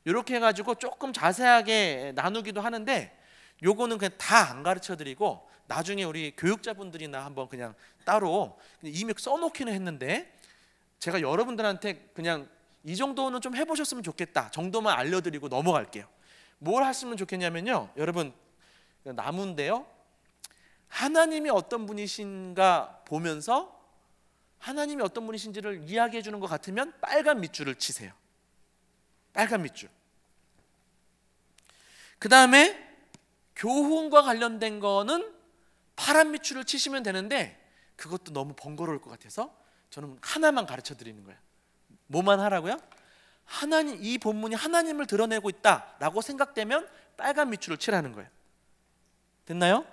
이렇게 해가지고 조금 자세하게 나누기도 하는데 요거는 그냥 다 안 가르쳐 드리고 나중에 우리 교육자분들이나 한번 그냥 따로 이미 써놓기는 했는데, 제가 여러분들한테 그냥 이 정도는 좀 해보셨으면 좋겠다 정도만 알려드리고 넘어갈게요. 뭘 하시면 좋겠냐면요, 여러분 나무인데요, 하나님이 어떤 분이신가 보면서 하나님이 어떤 분이신지를 이야기해 주는 것 같으면 빨간 밑줄을 치세요. 빨간 밑줄. 그 다음에 교훈과 관련된 거는 파란 밑줄을 치시면 되는데, 그것도 너무 번거로울 것 같아서 저는 하나만 가르쳐 드리는 거예요. 뭐만 하라고요? 하나님, 이 본문이 하나님을 드러내고 있다라고 생각되면 빨간 밑줄을 치라는 거예요. 됐나요?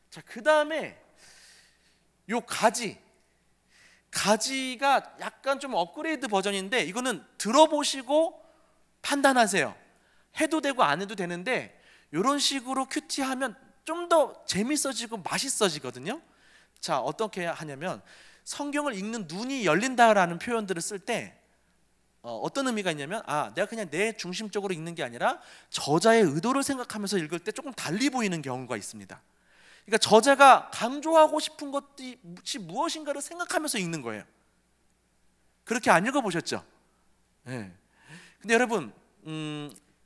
자, 그 다음에 요 가지가 약간 좀 업그레이드 버전인데, 이거는 들어보시고 판단하세요. 해도 되고 안 해도 되는데 이런 식으로 큐티하면 좀 더 재밌어지고 맛있어지거든요. 자, 어떻게 하냐면 성경을 읽는 눈이 열린다라는 표현들을 쓸 때 어떤 의미가 있냐면, 내가 그냥 내 중심적으로 읽는 게 아니라 저자의 의도를 생각하면서 읽을 때 조금 달리 보이는 경우가 있습니다. 그러니까 저자가 강조하고 싶은 것이 무엇인가를 생각하면서 읽는 거예요. 그렇게 안 읽어보셨죠? 네. 근데 여러분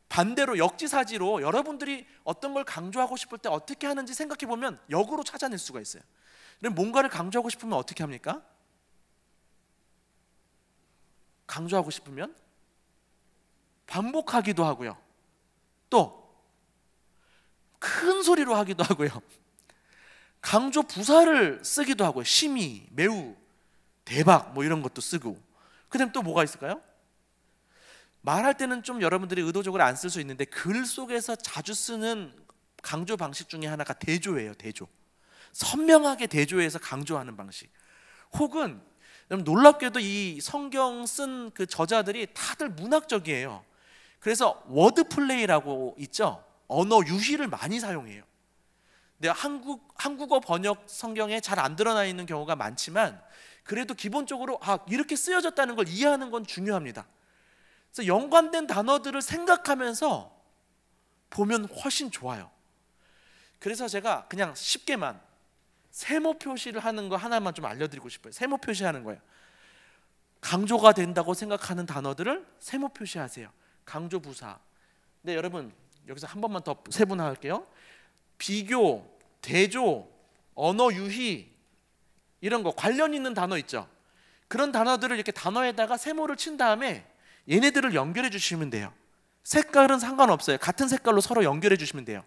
반대로 역지사지로 여러분들이 어떤 걸 강조하고 싶을 때 어떻게 하는지 생각해 보면 역으로 찾아낼 수가 있어요. 그럼 뭔가를 강조하고 싶으면 어떻게 합니까? 강조하고 싶으면 반복하기도 하고요, 또 큰 소리로 하기도 하고요, 강조 부사를 쓰기도 하고요. 심히, 매우, 대박 뭐 이런 것도 쓰고. 그다음 또 뭐가 있을까요? 말할 때는 좀 여러분들이 의도적으로 안 쓸 수 있는데 글 속에서 자주 쓰는 강조 방식 중에 하나가 대조예요. 대조. 선명하게 대조해서 강조하는 방식. 혹은 놀랍게도 이 성경 쓴 그 저자들이 다들 문학적이에요. 그래서 워드 플레이라고 있죠. 언어 유희를 많이 사용해요. 근데 한국어 번역 성경에 잘 안 드러나 있는 경우가 많지만 그래도 기본적으로 이렇게 쓰여졌다는 걸 이해하는 건 중요합니다. 그래서 연관된 단어들을 생각하면서 보면 훨씬 좋아요. 그래서 제가 그냥 쉽게만 세모 표시를 하는 거 하나만 좀 알려드리고 싶어요. 세모 표시하는 거예요. 강조가 된다고 생각하는 단어들을 세모 표시하세요. 강조 부사. 네, 여러분 여기서 한 번만 더 세분화할게요. 비교, 대조, 언어 유희 이런 거 관련 있는 단어 있죠. 그런 단어들을 이렇게 단어에다가 세모를 친 다음에 얘네들을 연결해 주시면 돼요. 색깔은 상관없어요. 같은 색깔로 서로 연결해 주시면 돼요.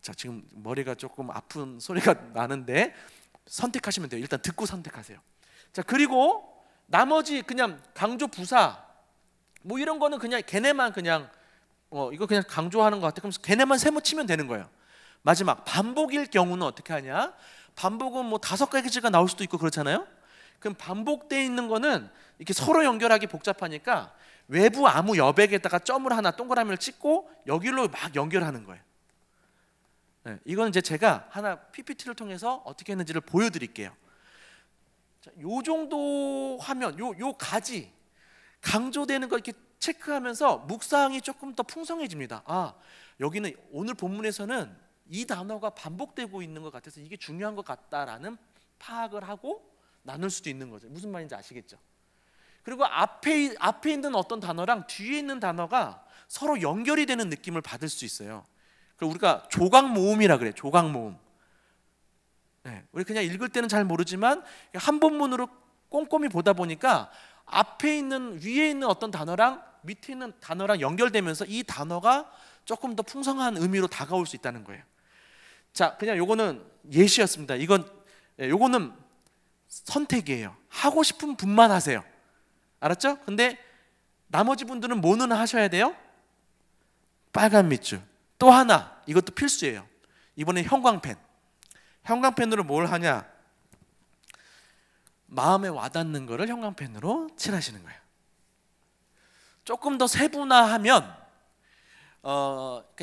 자, 지금 머리가 조금 아픈 소리가 나는데 선택하시면 돼요. 일단 듣고 선택하세요. 자, 그리고 나머지 그냥 강조 부사 뭐 이런 거는 그냥 걔네만 그냥 이거 그냥 강조하는 것 같아. 그럼 걔네만 세모 치면 되는 거예요. 마지막 반복일 경우는 어떻게 하냐? 반복은 뭐 5가지가 나올 수도 있고 그렇잖아요. 그럼 반복되어 있는 거는 이렇게 서로 연결하기 복잡하니까 외부 아무 여백에다가 점을 하나 동그라미를 찍고 여기로 막 연결하는 거예요. 네, 이건 이제 제가 하나 PPT를 통해서 어떻게 했는지를 보여드릴게요. 자, 요 정도 하면 요 가지 강조되는 거 이렇게 체크하면서 묵상이 조금 더 풍성해집니다. 여기는 오늘 본문에서는 이 단어가 반복되고 있는 것 같아서 이게 중요한 것 같다라는 파악을 하고 나눌 수도 있는 거죠. 무슨 말인지 아시겠죠? 그리고 앞에 있는 어떤 단어랑 뒤에 있는 단어가 서로 연결이 되는 느낌을 받을 수 있어요. 그리고 우리가 조각 모음이라 그래. 조각 모음. 네, 우리 그냥 읽을 때는 잘 모르지만 한 본문으로 꼼꼼히 보다 보니까 앞에 있는 위에 있는 어떤 단어랑 밑에 있는 단어랑 연결되면서 이 단어가 조금 더 풍성한 의미로 다가올 수 있다는 거예요. 자, 그냥 요거는 예시였습니다. 요거는 선택이에요. 하고 싶은 분만 하세요. 알았죠? 근데 나머지 분들은 뭐는 하셔야 돼요? 빨간 밑줄. 또 하나, 이것도 필수예요. 이번엔 형광펜. 형광펜으로 뭘 하냐? 마음에 와닿는 거를 형광펜으로 칠하시는 거예요. 조금 더 세분화하면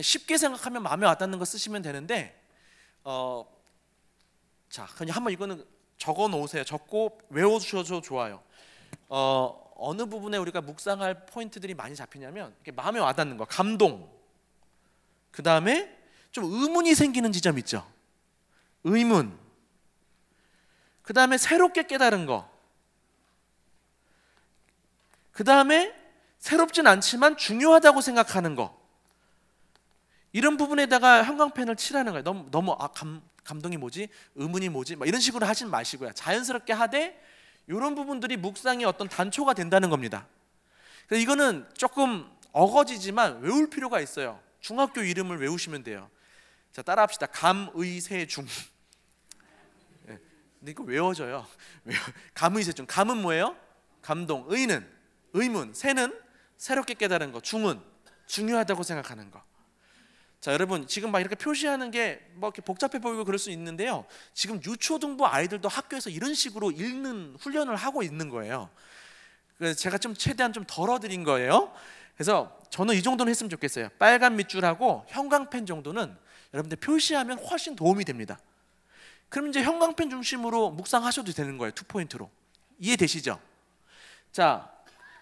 쉽게 생각하면 마음에 와닿는 거 쓰시면 되는데 자, 그냥 한번 이거는 적어 놓으세요. 적고 외워주셔도 좋아요. 어느 부분에 우리가 묵상할 포인트들이 많이 잡히냐면 이렇게 마음에 와닿는 거, 감동. 그 다음에 좀 의문이 생기는 지점 있죠. 의문. 그 다음에 새롭게 깨달은 거. 그 다음에 새롭진 않지만 중요하다고 생각하는 거. 이런 부분에다가 형광펜을 칠하는 거예요. 너무 감동이 뭐지? 의문이 뭐지? 막 이런 식으로 하진 마시고요. 자연스럽게 하되 이런 부분들이 묵상의 어떤 단초가 된다는 겁니다. 그래서 이거는 조금 어거지지만 외울 필요가 있어요. 중학교 이름을 외우시면 돼요. 자, 따라합시다. 감의세중. 근데 이거 외워져요. 감의세중. 감은 뭐예요? 감동. 의는 의문. 세는 새롭게 깨달은 거. 중은 중요하다고 생각하는 거. 자, 여러분 지금 막 이렇게 표시하는 게 뭐 이렇게 복잡해 보이고 그럴 수 있는데요. 지금 유초등부 아이들도 학교에서 이런 식으로 읽는 훈련을 하고 있는 거예요. 그래서 제가 좀 최대한 좀 덜어드린 거예요. 그래서 저는 이 정도는 했으면 좋겠어요. 빨간 밑줄하고 형광펜 정도는 여러분들 표시하면 훨씬 도움이 됩니다. 그럼 이제 형광펜 중심으로 묵상하셔도 되는 거예요. 2포인트로. 이해되시죠? 자,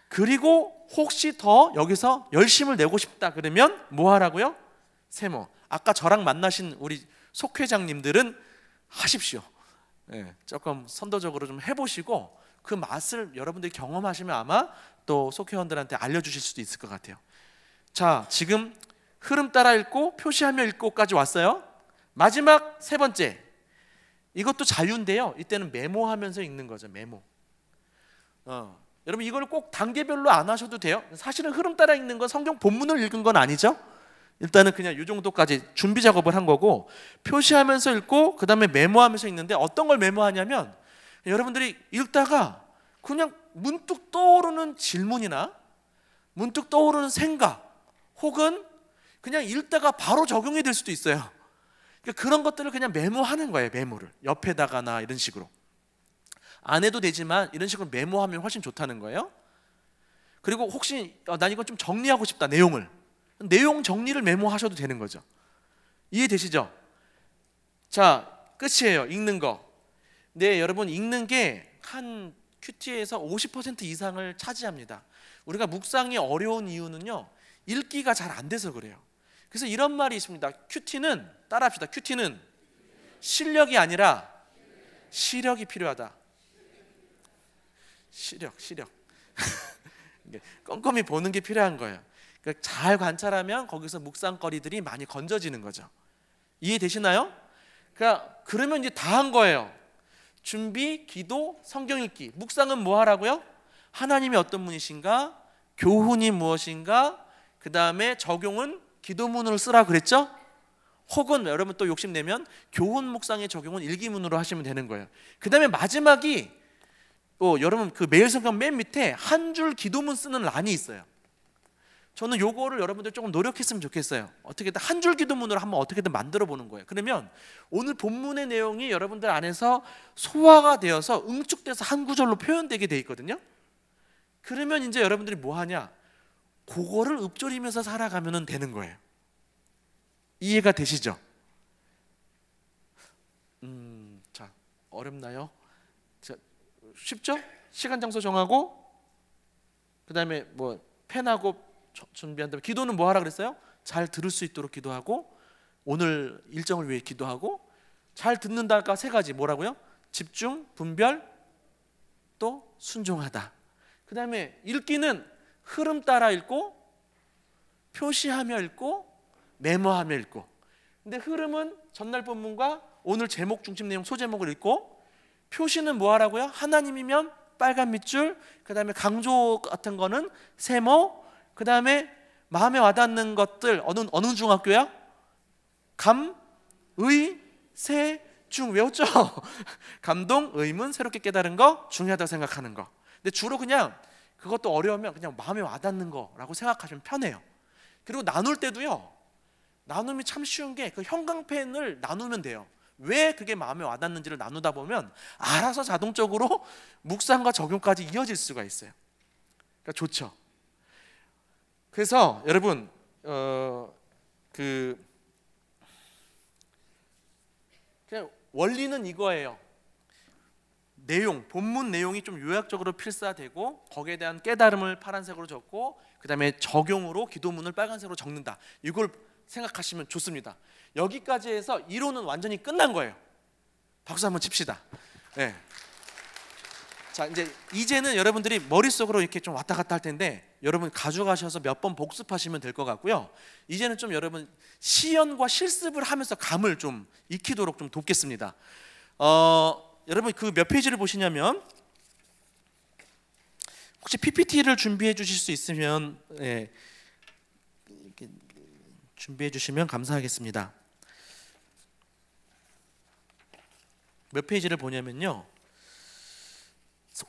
그리고 혹시 더 여기서 열심을 내고 싶다 그러면 뭐 하라고요? 세모. 아까 저랑 만나신 우리 속회장님들은 하십시오. 네, 조금 선도적으로 좀 해보시고 그 맛을 여러분들이 경험하시면 아마 또 속회원들한테 알려주실 수도 있을 것 같아요. 자, 지금 흐름 따라 읽고 표시하며 읽고까지 왔어요. 마지막 세 번째. 이것도 자유인데요. 이때는 메모하면서 읽는 거죠. 메모. 여러분 이걸 꼭 단계별로 안 하셔도 돼요. 사실은 흐름 따라 읽는 건 성경 본문을 읽은 건 아니죠. 일단은 그냥 이 정도까지 준비 작업을 한 거고, 표시하면서 읽고 그 다음에 메모하면서 읽는데, 어떤 걸 메모하냐면 여러분들이 읽다가 그냥 문득 떠오르는 질문이나 문득 떠오르는 생각, 혹은 그냥 읽다가 바로 적용이 될 수도 있어요. 그러니까 그런 것들을 그냥 메모하는 거예요. 메모를 옆에다가나 이런 식으로. 안 해도 되지만 이런 식으로 메모하면 훨씬 좋다는 거예요. 그리고 혹시 난 이거 좀 정리하고 싶다, 내용을. 내용 정리를 메모하셔도 되는 거죠. 이해되시죠? 자, 끝이에요. 읽는 거. 네, 여러분, 읽는 게 한 큐티에서 50% 이상을 차지합니다. 우리가 묵상이 어려운 이유는요, 읽기가 잘 안 돼서 그래요. 그래서 이런 말이 있습니다. 큐티는, 따라합시다. 큐티는 실력이 아니라 시력이 필요하다. 시력. 꼼꼼히 보는 게 필요한 거예요. 그러니까 잘 관찰하면 거기서 묵상거리들이 많이 건져지는 거죠. 이해되시나요? 그러면 이제 다 한 거예요. 준비, 기도, 성경 읽기. 묵상은 뭐 하라고요? 하나님이 어떤 분이신가? 교훈이 무엇인가? 그 다음에 적용은 기도문을 쓰라 그랬죠? 혹은 여러분 또 욕심내면 교훈 묵상의 적용은 일기문으로 하시면 되는 거예요. 그 다음에 마지막이 여러분 그 매일 성경 맨 밑에 한 줄 기도문 쓰는 란이 있어요. 저는 요거를 여러분들 조금 노력했으면 좋겠어요. 어떻게든 한 줄 기도문으로 한번 어떻게든 만들어 보는 거예요. 그러면 오늘 본문의 내용이 여러분들 안에서 소화가 되어서 응축돼서 한 구절로 표현되게 돼 있거든요. 그러면 이제 여러분들이 뭐 하냐? 그거를 읊조리면서 살아가면 되는 거예요. 이해가 되시죠? 자, 어렵나요? 자, 쉽죠? 시간 장소 정하고 그 다음에 뭐 펜하고 준비한 다음에 기도는 뭐 하라 그랬어요? 잘 들을 수 있도록 기도하고, 오늘 일정을 위해 기도하고, 잘 듣는다가 세 가지 뭐라고요? 집중, 분별, 또 순종하다. 그 다음에 읽기는 흐름 따라 읽고, 표시하며 읽고, 메모하며 읽고. 근데 흐름은 전날 본문과 오늘 제목 중심 내용 소제목을 읽고, 표시는 뭐 하라고요? 하나님이면 빨간 밑줄, 그 다음에 강조 같은 거는 세모, 그 다음에 마음에 와닿는 것들. 어느 중학교야? 감, 의, 세, 중. 외웠죠? 감동, 의문, 새롭게 깨달은 거, 중요하다고 생각하는 거. 근데 주로 그냥 그것도 어려우면 그냥 마음에 와닿는 거라고 생각하시면 편해요. 그리고 나눌 때도요, 나눔이 참 쉬운 게 그 형광펜을 나누면 돼요. 왜 그게 마음에 와닿는지를 나누다 보면 알아서 자동적으로 묵상과 적용까지 이어질 수가 있어요. 그러니까 좋죠. 그래서 여러분 그냥 원리는 이거예요. 내용, 본문 내용이 좀 요약적으로 필사되고 거기에 대한 깨달음을 파란색으로 적고 그 다음에 적용으로 기도문을 빨간색으로 적는다. 이걸 생각하시면 좋습니다. 여기까지 해서 이론은 완전히 끝난 거예요. 박수 한번 칩시다. 네. 자, 이제는 여러분들이 머릿속으로 이렇게 좀 왔다 갔다 할 텐데 여러분 가져가셔서 몇 번 복습하시면 될 것 같고요. 이제는 좀 여러분 시연과 실습을 하면서 감을 좀 익히도록 좀 돕겠습니다. 여러분 그 몇 페이지를 보시냐면 혹시 PPT를 준비해 주실 수 있으면 이렇게 준비해 주시면 감사하겠습니다. 몇 페이지를 보냐면요,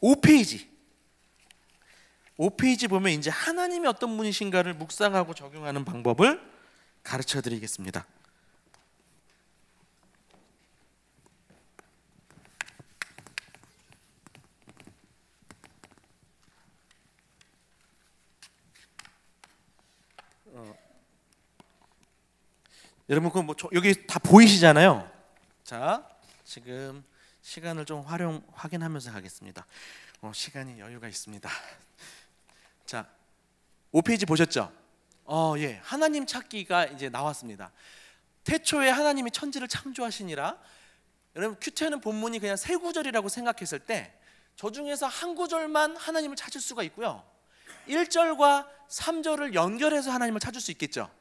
5페이지 보면 이제 하나님이 어떤 분이신가를 묵상하고 적용하는 방법을 가르쳐 드리겠습니다. 여러분 여기 다 보이시잖아요. 자, 지금 시간을 좀 확인하면서 가겠습니다. 시간이 여유가 있습니다. 자, 5페이지 보셨죠? 예, 하나님 찾기가 이제 나왔습니다. 태초에 하나님이 천지를 창조하시니라. 여러분 큐티하는 본문이 그냥 세 구절이라고 생각했을 때 저 중에서 한 구절만 하나님을 찾을 수가 있고요, 1절과 3절을 연결해서 하나님을 찾을 수 있겠죠.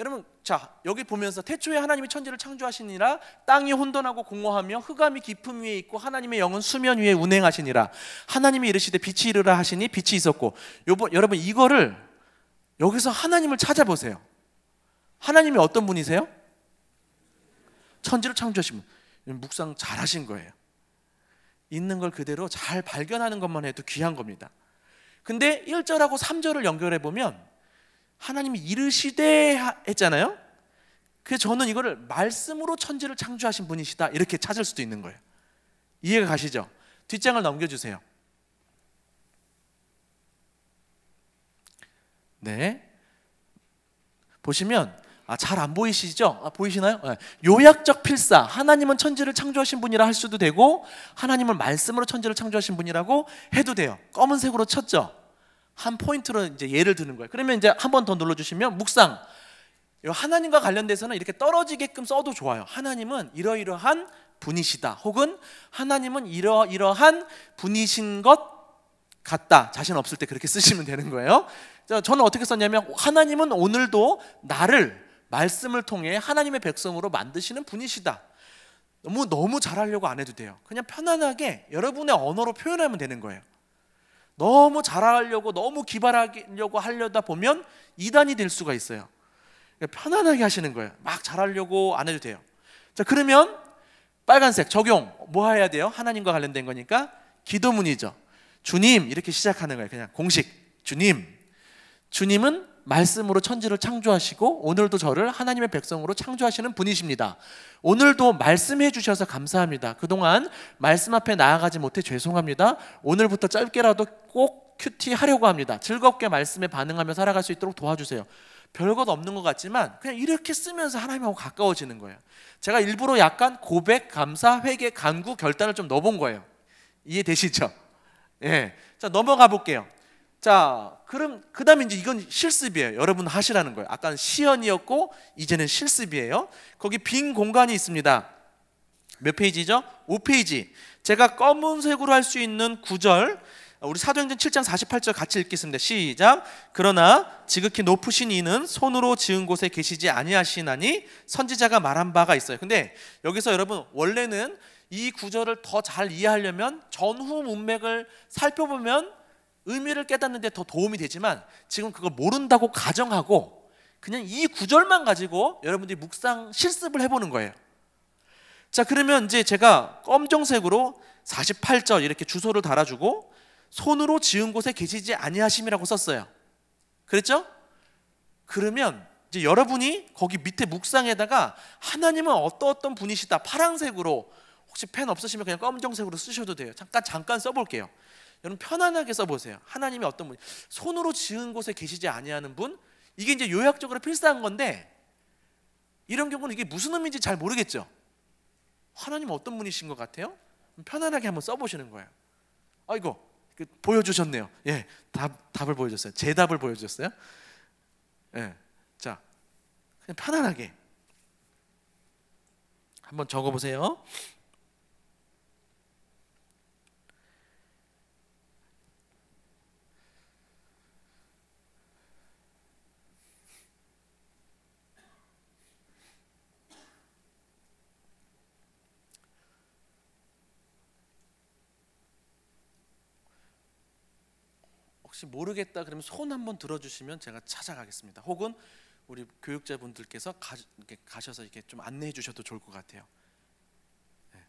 여러분, 자, 여기 보면서 태초에 하나님이 천지를 창조하시니라. 땅이 혼돈하고 공허하며 흑암이 깊음 위에 있고 하나님의 영은 수면 위에 운행하시니라. 하나님이 이르시되 빛이 이르라 하시니 빛이 있었고. 여러분 이거를 여기서 하나님을 찾아보세요. 하나님이 어떤 분이세요? 천지를 창조하신 분. 묵상 잘 하신 거예요. 있는 걸 그대로 잘 발견하는 것만 해도 귀한 겁니다. 근데 1절하고 3절을 연결해 보면 하나님이 이르시되 했잖아요. 그래서 저는 이거를 말씀으로 천지를 창조하신 분이시다 이렇게 찾을 수도 있는 거예요. 이해가 가시죠? 뒷장을 넘겨주세요. 네, 보시면 잘 안 보이시죠? 보이시나요? 네. 요약적 필사, 하나님은 천지를 창조하신 분이라 할 수도 되고 하나님은 말씀으로 천지를 창조하신 분이라고 해도 돼요. 검은색으로 쳤죠? 한 포인트로 이제 예를 드는 거예요. 그러면 이제 한 번 더 눌러주시면 묵상, 하나님과 관련돼서는 이렇게 떨어지게끔 써도 좋아요. 하나님은 이러이러한 분이시다, 혹은 하나님은 이러이러한 분이신 것 같다. 자신 없을 때 그렇게 쓰시면 되는 거예요. 저는 어떻게 썼냐면 하나님은 오늘도 나를 말씀을 통해 하나님의 백성으로 만드시는 분이시다. 너무 잘하려고 안 해도 돼요. 그냥 편안하게 여러분의 언어로 표현하면 되는 거예요. 너무 잘하려고 너무 기발하려고 하려다 보면 이단이 될 수가 있어요. 편안하게 하시는 거예요. 막 잘하려고 안 해도 돼요. 자, 그러면 빨간색 적용 뭐 해야 돼요? 하나님과 관련된 거니까 기도문이죠. 주님 이렇게 시작하는 거예요. 그냥 공식 주님은 말씀으로 천지를 창조하시고 오늘도 저를 하나님의 백성으로 창조하시는 분이십니다. 오늘도 말씀해 주셔서 감사합니다. 그동안 말씀 앞에 나아가지 못해 죄송합니다. 오늘부터 짧게라도 꼭 큐티 하려고 합니다. 즐겁게 말씀에 반응하며 살아갈 수 있도록 도와주세요. 별것 없는 것 같지만 그냥 이렇게 쓰면서 하나님하고 가까워지는 거예요. 제가 일부러 약간 고백, 감사, 회개, 간구, 결단을 좀 넣어본 거예요. 이해되시죠? 예. 자, 넘어가 볼게요. 자, 그럼 그 다음에 이제 이건 실습이에요. 여러분 하시라는 거예요. 아까는 시연이었고 이제는 실습이에요. 거기 빈 공간이 있습니다. 몇 페이지죠? 5페이지. 제가 검은색으로 할 수 있는 구절, 우리 사도행전 7장 48절 같이 읽겠습니다. 시작. 그러나 지극히 높으신 이는 손으로 지은 곳에 계시지 아니하시나니 선지자가 말한 바가 있어요. 근데 여기서 여러분 원래는 이 구절을 더 잘 이해하려면 전후 문맥을 살펴보면 의미를 깨닫는 데 더 도움이 되지만 지금 그걸 모른다고 가정하고 그냥 이 구절만 가지고 여러분들이 묵상 실습을 해보는 거예요. 자, 그러면 이제 제가 검정색으로 48절 이렇게 주소를 달아주고 손으로 지은 곳에 계시지 아니하심이라고 썼어요. 그랬죠? 그러면 이제 여러분이 거기 밑에 묵상에다가 하나님은 어떤 분이시다 파란색으로, 혹시 펜 없으시면 그냥 검정색으로 쓰셔도 돼요. 잠깐 써볼게요. 여러분 편안하게 써보세요. 하나님이 어떤 분, 손으로 지은 곳에 계시지 아니하는 분, 이게 이제 요약적으로 필사한 건데 이런 경우는 이게 무슨 의미인지 잘 모르겠죠. 하나님 어떤 분이신 것 같아요? 편안하게 한번 써보시는 거예요. 아이고 보여주셨네요. 예, 답을 보여줬어요. 제 답을 보여주셨어요. 예, 자 그냥 편안하게 한번 적어보세요. 혹시 모르겠다 그러면 손 한번 들어주시면 제가 찾아가겠습니다. 혹은 우리 교육자분들께서 가셔서 이렇게 좀 안내해 주셔도 좋을 것 같아요. 네.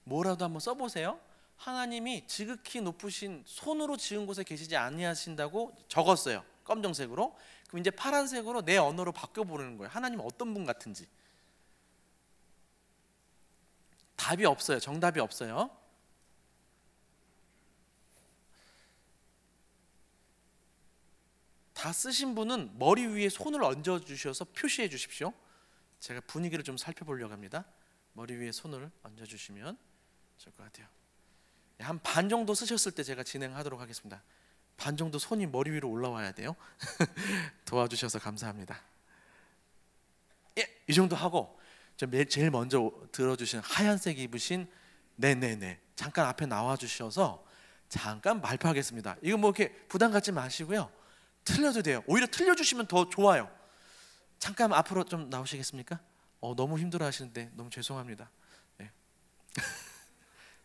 뭐라도 한번 써보세요. 하나님이 지극히 높으신 손으로 지은 곳에 계시지 아니하신다고 적었어요. 검정색으로. 그럼 이제 파란색으로 내 언어로 바꿔보는 거예요. 하나님 어떤 분 같은지. 답이 없어요. 정답이 없어요. 다 쓰신 분은 머리 위에 손을 얹어 주셔서 표시해 주십시오. 제가 분위기를 좀 살펴보려고 합니다. 머리 위에 손을 얹어 주시면 좋을 것 같아요. 한 반 정도 쓰셨을 때 제가 진행하도록 하겠습니다. 반 정도 손이 머리 위로 올라와야 돼요. 도와주셔서 감사합니다. 예, 이 정도 하고 제일 먼저 들어주신 하얀색 입으신 네네네 잠깐 앞에 나와 주셔서 잠깐 발표하겠습니다. 이거 뭐 이렇게 부담 갖지 마시고요. 틀려도 돼요. 오히려 틀려주시면 더 좋아요. 잠깐 앞으로 좀 나오시겠습니까? 너무 힘들어 하시는데 너무 죄송합니다. 네.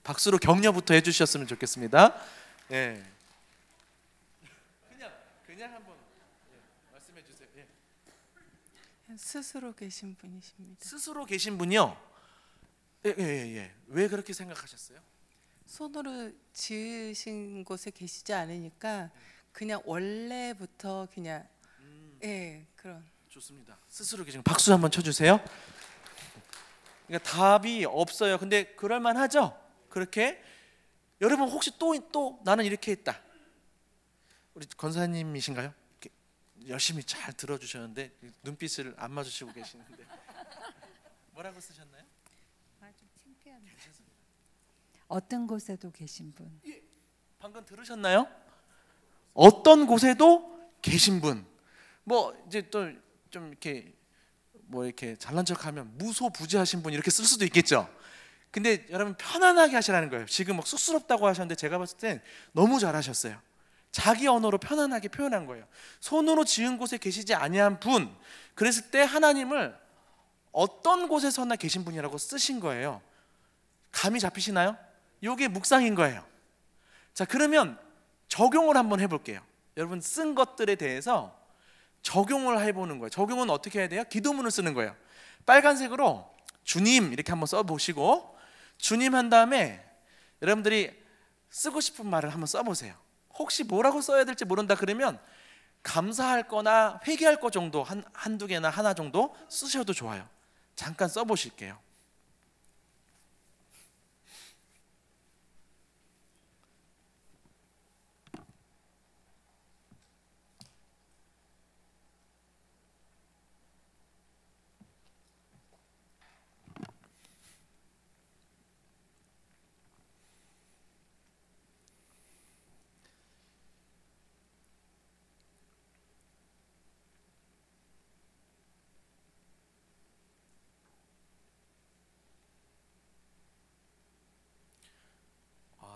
박수로 격려부터 해주셨으면 좋겠습니다. 네. 그냥 한번 말씀해 주세요. 스스로 계신 분이십니다. 스스로 계신 분이요? 예. 왜 그렇게 생각하셨어요? 손으로 지으신 곳에 계시지 않으니까 그냥 원래부터 그냥 그런. 좋습니다. 스스로 계신 박수 한번 쳐주세요. 그러니까 답이 없어요. 근데 그럴만 하죠? 그렇게 여러분 혹시 또 나는 이렇게 했다. 우리 권사님이신가요? 열심히 잘 들어주셨는데 눈빛을 안 마주치고 계시는데 뭐라고 쓰셨나요? 좀 창피하네. 어떤 곳에도 계신 분. 예, 방금 들으셨나요? 어떤 곳에도 계신 분. 뭐 이제 또 좀 이렇게 뭐 이렇게 잘난 척하면 무소부지하신 분 이렇게 쓸 수도 있겠죠. 근데 여러분 편안하게 하시라는 거예요. 지금 막 쑥스럽다고 하셨는데 제가 봤을 땐 너무 잘하셨어요. 자기 언어로 편안하게 표현한 거예요. 손으로 지은 곳에 계시지 아니한 분. 그랬을 때 하나님을 어떤 곳에서나 계신 분이라고 쓰신 거예요. 감이 잡히시나요? 이게 묵상인 거예요. 자, 그러면 적용을 한번 해볼게요. 여러분 쓴 것들에 대해서 적용을 해보는 거예요. 적용은 어떻게 해야 돼요? 기도문을 쓰는 거예요. 빨간색으로 주님 이렇게 한번 써보시고 주님 한 다음에 여러분들이 쓰고 싶은 말을 한번 써보세요. 혹시 뭐라고 써야 될지 모른다 그러면 감사할 거나 회개할 거 정도 한두 개나 하나 정도 쓰셔도 좋아요. 잠깐 써보실게요.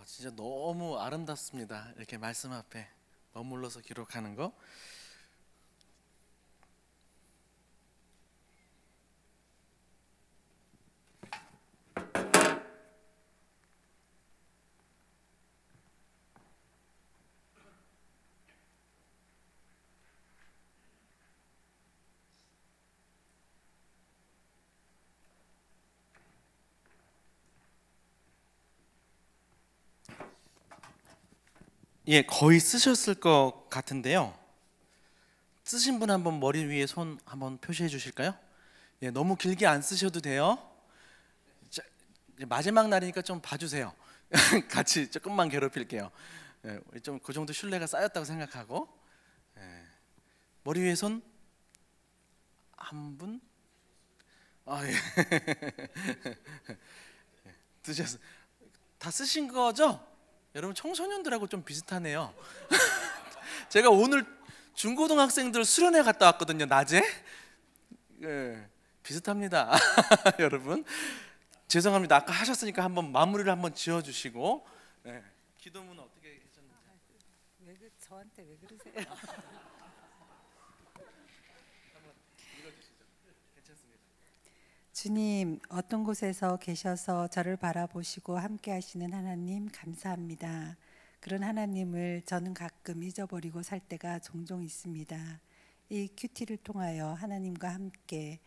진짜 너무 아름답습니다. 이렇게 말씀 앞에 머물러서 기록하는 거. 예, 거의 쓰셨을 것 같은데요. 쓰신 분 한번 머리 위에 손 한번 표시해 주실까요? 예, 너무 길게 안 쓰셔도 돼요. 자, 마지막 날이니까 좀 봐주세요. 같이 조금만 괴롭힐게요. 예, 좀 그 정도 신뢰가 쌓였다고 생각하고. 예, 머리 위에 손 한 분. 예. 드셨어. 다 쓰신 거죠? 여러분 청소년들하고 좀 비슷하네요. 제가 오늘 중고등학생들 수련회 갔다 왔거든요. 낮에. 예, 비슷합니다. 여러분 죄송합니다. 아까 하셨으니까 한번 마무리를 한번 지어주시고. 예, 기도문 어떻게 하셨는지. 저한테 왜 그러세요? 주님, 어떤 곳에서 계셔서 저를 바라보시고 함께 하시는 하나님 감사합니다. 그런 하나님을 저는 가끔 잊어버리고 살 때가 종종 있습니다. 이 큐티를 통하여 하나님과 함께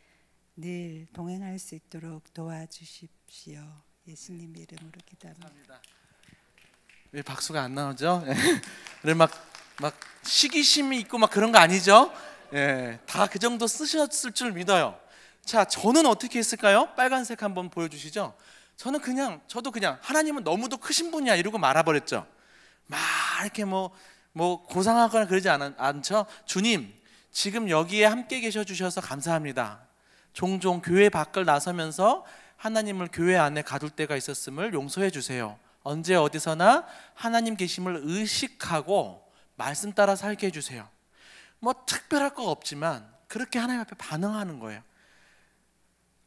늘 동행할 수 있도록 도와주십시오. 예수님 이름으로 기도합니다. 왜 박수가 안 나오죠? 그래 막 시기심이 있고 막 그런 거 아니죠? 예, 다 그 정도 쓰셨을 줄 믿어요. 자, 저는 어떻게 했을까요? 빨간색 한번 보여주시죠. 저도 그냥 하나님은 너무도 크신 분이야 이러고 말아버렸죠. 막 이렇게 뭐 고상하거나 그러지 않죠. 주님, 지금 여기에 함께 계셔 주셔서 감사합니다. 종종 교회 밖을 나서면서 하나님을 교회 안에 가둘 때가 있었음을 용서해 주세요. 언제 어디서나 하나님 계심을 의식하고 말씀 따라 살게 해주세요. 뭐 특별할 거 없지만 그렇게 하나님 앞에 반응하는 거예요.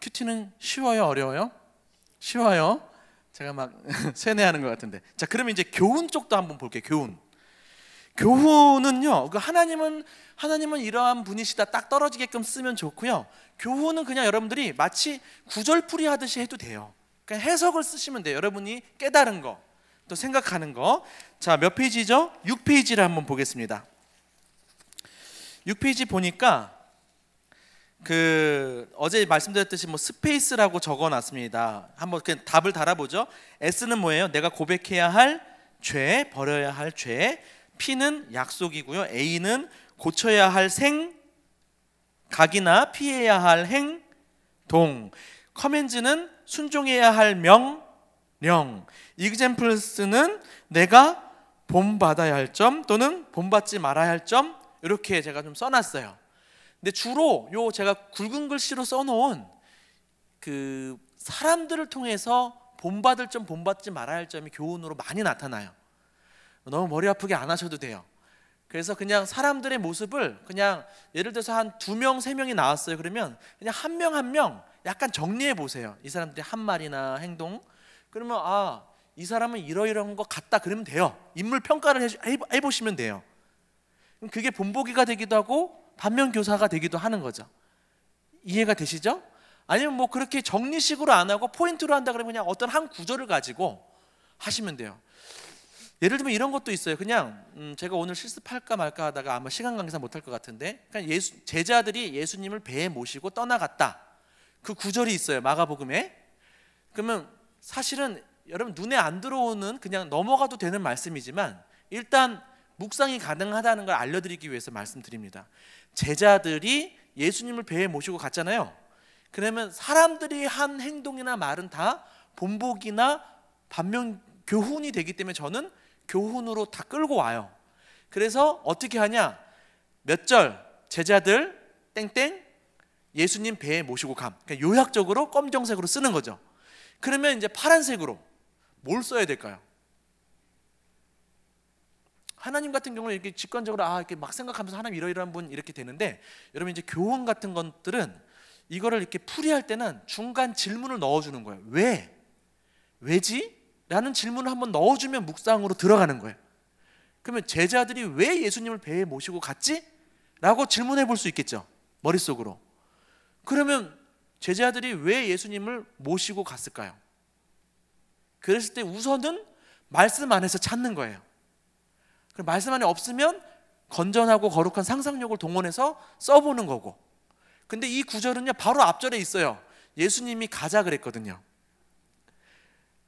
큐티는 쉬워요, 어려워요? 쉬워요. 제가 막 세뇌하는 것 같은데. 자, 그러면 이제 교훈 쪽도 한번 볼게요. 교훈은요, 하나님은 이러한 분이시다 딱 떨어지게끔 쓰면 좋고요. 교훈은 그냥 여러분들이 마치 구절풀이 하듯이 해도 돼요. 그냥 해석을 쓰시면 돼요. 여러분이 깨달은 거, 또 생각하는 거. 자, 몇 페이지죠? 6페이지를 한번 보겠습니다. 6페이지 보니까 어제 말씀드렸듯이 뭐 스페이스라고 적어놨습니다. 한번 그 답을 달아보죠. S는 뭐예요? 내가 고백해야 할 죄, 버려야 할 죄. P는 약속이고요. A는 고쳐야 할 생각이나 피해야 할 행동. 커맨즈는 순종해야 할 명령. examples는 내가 본받아야 할 점 또는 본받지 말아야 할 점. 이렇게 제가 좀 써놨어요. 근데 주로 제가 굵은 글씨로 써놓은 그 사람들을 통해서 본받을 점, 본받지 말아야 할 점이 교훈으로 많이 나타나요. 너무 머리 아프게 안 하셔도 돼요. 그래서 그냥 사람들의 모습을 그냥 예를 들어서 한 2명, 3명이 나왔어요. 그러면 그냥 한 명 한 명 약간 정리해 보세요. 이 사람들의 한 말이나 행동. 그러면 이 사람은 이러이러한 것 같다 그러면 돼요. 인물 평가를 해보시면 돼요. 그게 본보기가 되기도 하고 반면교사가 되기도 하는 거죠. 이해가 되시죠? 아니면 뭐 그렇게 정리식으로 안 하고 포인트로 한다 그러면 그냥 어떤 한 구절을 가지고 하시면 돼요. 예를 들면 이런 것도 있어요. 그냥 제가 오늘 실습할까 말까 하다가 아마 시간 관계상 못할 것 같은데, 그냥 제자들이 예수님을 배에 모시고 떠나갔다. 그 구절이 있어요. 마가복음에. 그러면 사실은 여러분 눈에 안 들어오는 그냥 넘어가도 되는 말씀이지만 일단 묵상이 가능하다는 걸 알려드리기 위해서 말씀드립니다. 제자들이 예수님을 배에 모시고 갔잖아요. 그러면 사람들이 한 행동이나 말은 다 본보기나 반면 교훈이 되기 때문에 저는 교훈으로 다 끌고 와요. 그래서 어떻게 하냐? 몇 절 제자들 땡땡 예수님 배에 모시고 감. 그러니까 요약적으로 검정색으로 쓰는 거죠. 그러면 이제 파란색으로 뭘 써야 될까요? 하나님 같은 경우는 이렇게 직관적으로 이렇게 막 생각하면서 하나님 이러이러한 분 이렇게 되는데, 여러분 이제 교훈 같은 것들은 이거를 이렇게 풀이할 때는 중간 질문을 넣어주는 거예요. 왜? 왜지? 라는 질문을 한번 넣어주면 묵상으로 들어가는 거예요. 그러면 제자들이 왜 예수님을 배에 모시고 갔지? 라고 질문해 볼 수 있겠죠. 머릿속으로. 그러면 제자들이 왜 예수님을 모시고 갔을까요? 그랬을 때 우선은 말씀 안에서 찾는 거예요. 그럼 말씀 안에 없으면 건전하고 거룩한 상상력을 동원해서 써보는 거고. 근데 이 구절은요 바로 앞절에 있어요. 예수님이 가자 그랬거든요.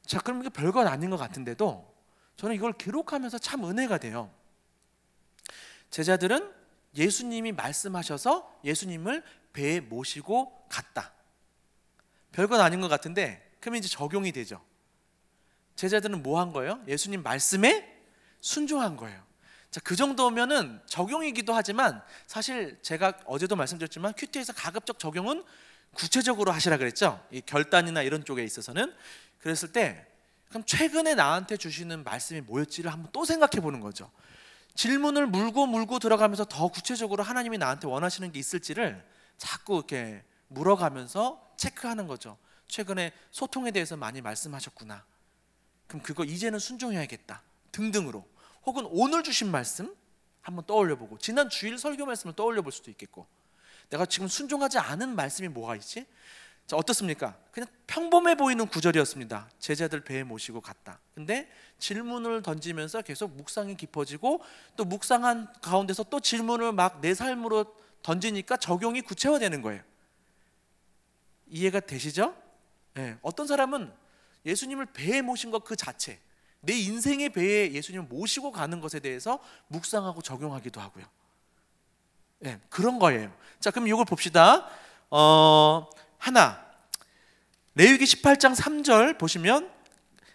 자, 그럼 이게 별건 아닌 것 같은데도 저는 이걸 기록하면서 참 은혜가 돼요. 제자들은 예수님이 말씀하셔서 예수님을 배에 모시고 갔다. 별건 아닌 것 같은데 그러면 이제 적용이 되죠. 제자들은 뭐 한 거예요? 예수님 말씀에 순종한 거예요. 자, 그 정도면은 적용이기도 하지만 사실 제가 어제도 말씀드렸지만 큐티에서 가급적 적용은 구체적으로 하시라 그랬죠. 이 결단이나 이런 쪽에 있어서는. 그랬을 때 그럼 최근에 나한테 주시는 말씀이 뭐였지를 한번 또 생각해 보는 거죠. 질문을 물고 들어가면서 더 구체적으로 하나님이 나한테 원하시는 게 있을지를 자꾸 이렇게 물어가면서 체크하는 거죠. 최근에 소통에 대해서 많이 말씀하셨구나. 그럼 그거 이제는 순종해야겠다. 등등으로. 혹은 오늘 주신 말씀 한번 떠올려보고, 지난 주일 설교 말씀을 떠올려볼 수도 있겠고, 내가 지금 순종하지 않은 말씀이 뭐가 있지? 자, 어떻습니까? 그냥 평범해 보이는 구절이었습니다. 제자들 배에 모시고 갔다. 근데 질문을 던지면서 계속 묵상이 깊어지고, 또 묵상한 가운데서 또 질문을 막 내 삶으로 던지니까 적용이 구체화되는 거예요. 이해가 되시죠? 네. 어떤 사람은 예수님을 배에 모신 것 그 자체, 내 인생의 배에 예수님을 모시고 가는 것에 대해서 묵상하고 적용하기도 하고요. 네, 그런 거예요. 자, 그럼 이걸 봅시다. 하나, 레위기 18장 3절 보시면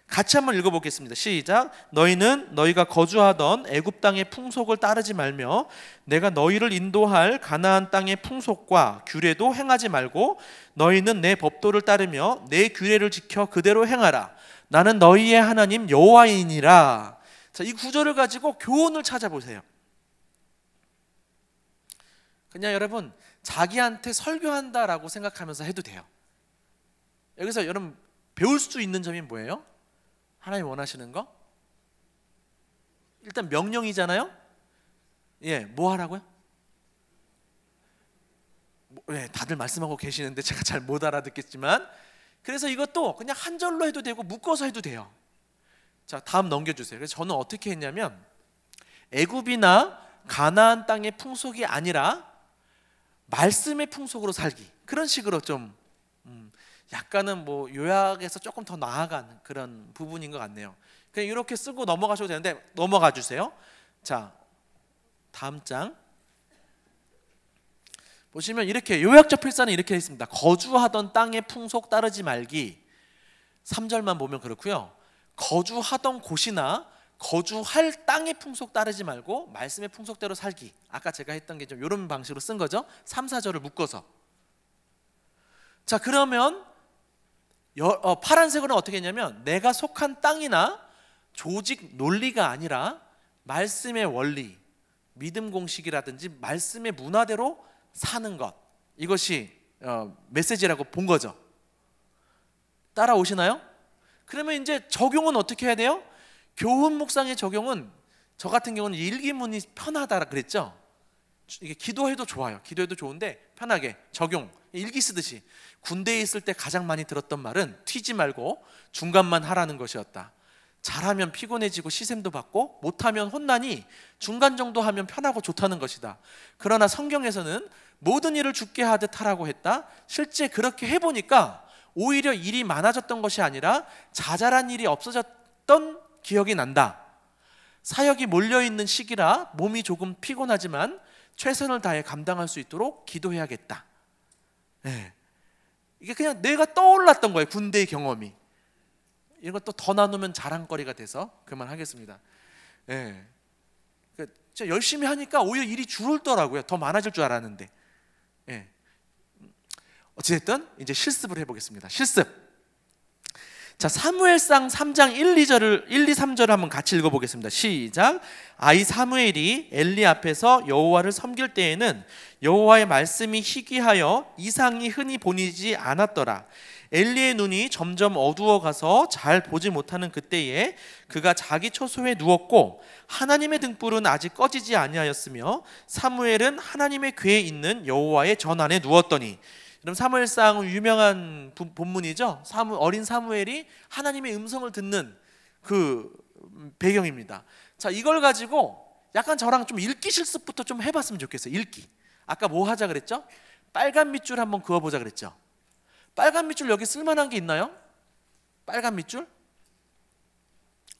같이 한번 읽어보겠습니다. 시작. 너희는 너희가 거주하던 애굽 땅의 풍속을 따르지 말며 내가 너희를 인도할 가나안 땅의 풍속과 규례도 행하지 말고 너희는 내 법도를 따르며 내 규례를 지켜 그대로 행하라. 나는 너희의 하나님 여호와이니라. 자, 이 구절을 가지고 교훈을 찾아보세요. 그냥 여러분 자기한테 설교한다라고 생각하면서 해도 돼요. 여기서 여러분 배울 수 있는 점이 뭐예요? 하나님 원하시는 거? 일단 명령이잖아요. 예, 뭐 하라고요? 다들 말씀하고 계시는데 제가 잘 못 알아듣겠지만, 그래서 이것도 그냥 한 절로 해도 되고 묶어서 해도 돼요. 자, 다음 넘겨주세요. 그래서 저는 어떻게 했냐면 애굽이나 가나안 땅의 풍속이 아니라 말씀의 풍속으로 살기, 그런 식으로 좀 약간은 뭐 요약에서 조금 더 나아간 그런 부분인 것 같네요. 그냥 이렇게 쓰고 넘어가셔도 되는데 넘어가 주세요. 자, 다음 장 보시면 이렇게 요약적 필사는 이렇게 있습니다. 거주하던 땅의 풍속 따르지 말기. 3절만 보면 그렇고요. 거주하던 곳이나 거주할 땅의 풍속 따르지 말고 말씀의 풍속대로 살기. 아까 제가 했던 게 좀 이런 방식으로 쓴 거죠. 3, 4절을 묶어서. 자, 그러면 파란색으로는 어떻게 했냐면 내가 속한 땅이나 조직 논리가 아니라 말씀의 원리, 믿음 공식이라든지 말씀의 문화대로 사는 것, 이것이 메시지라고 본 거죠. 따라오시나요? 그러면 이제 적용은 어떻게 해야 돼요? 교훈 묵상의 적용은 저 같은 경우는 일기문이 편하다 그랬죠. 이게 기도해도 좋아요. 기도해도 좋은데 편하게 적용, 일기 쓰듯이. 군대에 있을 때 가장 많이 들었던 말은 튀지 말고 중간만 하라는 것이었다. 잘하면 피곤해지고 시샘도 받고 못하면 혼나니 중간 정도 하면 편하고 좋다는 것이다. 그러나 성경에서는 모든 일을 죽게 하듯 하라고 했다. 실제 그렇게 해보니까 오히려 일이 많아졌던 것이 아니라 자잘한 일이 없어졌던 기억이 난다. 사역이 몰려있는 시기라 몸이 조금 피곤하지만 최선을 다해 감당할 수 있도록 기도해야겠다. 네. 이게 그냥 내가 떠올랐던 거예요. 군대의 경험이. 이것도 더 나누면 자랑거리가 돼서 그만하겠습니다. 예. 그러니까 열심히 하니까 오히려 일이 줄더라고요. 더 많아질 줄 알았는데. 예. 어찌됐든 이제 실습을 해보겠습니다. 실습. 자, 사무엘상 3장 1, 2, 3절을 한번 같이 읽어보겠습니다. 시작. 아이 사무엘이 엘리 앞에서 여호와를 섬길 때에는 여호와의 말씀이 희귀하여 이상이 흔히 보이지 않았더라. 엘리의 눈이 점점 어두워가서 잘 보지 못하는 그때에 그가 자기 처소에 누웠고 하나님의 등불은 아직 꺼지지 아니하였으며 사무엘은 하나님의 궤에 있는 여호와의 전 안에 누웠더니. 그럼 사무엘상 유명한 본문이죠. 어린 사무엘이 하나님의 음성을 듣는 그 배경입니다. 자, 이걸 가지고 약간 저랑 좀 읽기 실습부터 좀 해봤으면 좋겠어요. 읽기. 아까 뭐 하자 그랬죠? 빨간 밑줄 한번 그어보자 그랬죠. 빨간 밑줄 여기 쓸만한 게 있나요? 빨간 밑줄?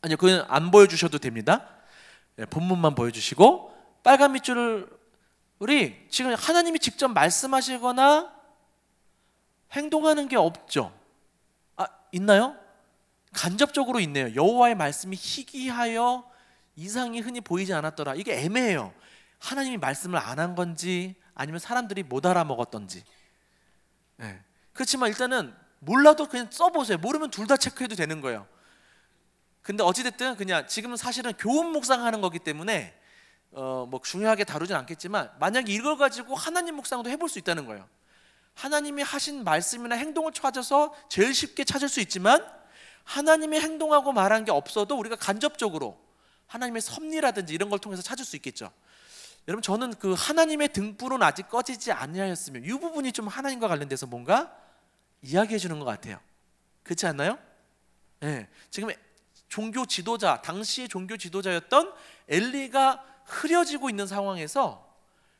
아니요, 그건 안 보여주셔도 됩니다. 네, 본문만 보여주시고 빨간 밑줄을 우리 지금 하나님이 직접 말씀하시거나 행동하는 게 없죠. 아, 있나요? 간접적으로 있네요. 여호와의 말씀이 희귀하여 이상이 흔히 보이지 않았더라. 이게 애매해요. 하나님이 말씀을 안 한 건지 아니면 사람들이 못 알아먹었던지. 네. 그렇지만 일단은 몰라도 그냥 써보세요. 모르면 둘 다 체크해도 되는 거예요. 근데 어찌됐든 그냥 지금은 사실은 교훈 묵상하는 거기 때문에 뭐 중요하게 다루진 않겠지만 만약에 이걸 가지고 하나님 묵상도 해볼 수 있다는 거예요. 하나님이 하신 말씀이나 행동을 찾아서 제일 쉽게 찾을 수 있지만 하나님이 행동하고 말한 게 없어도 우리가 간접적으로 하나님의 섭리라든지 이런 걸 통해서 찾을 수 있겠죠. 여러분, 저는 그 하나님의 등불은 아직 꺼지지 아니하였으며 이 부분이 좀 하나님과 관련돼서 뭔가 이야기해 주는 것 같아요. 그렇지 않나요? 네. 지금 종교 지도자, 당시의 종교 지도자였던 엘리가 흐려지고 있는 상황에서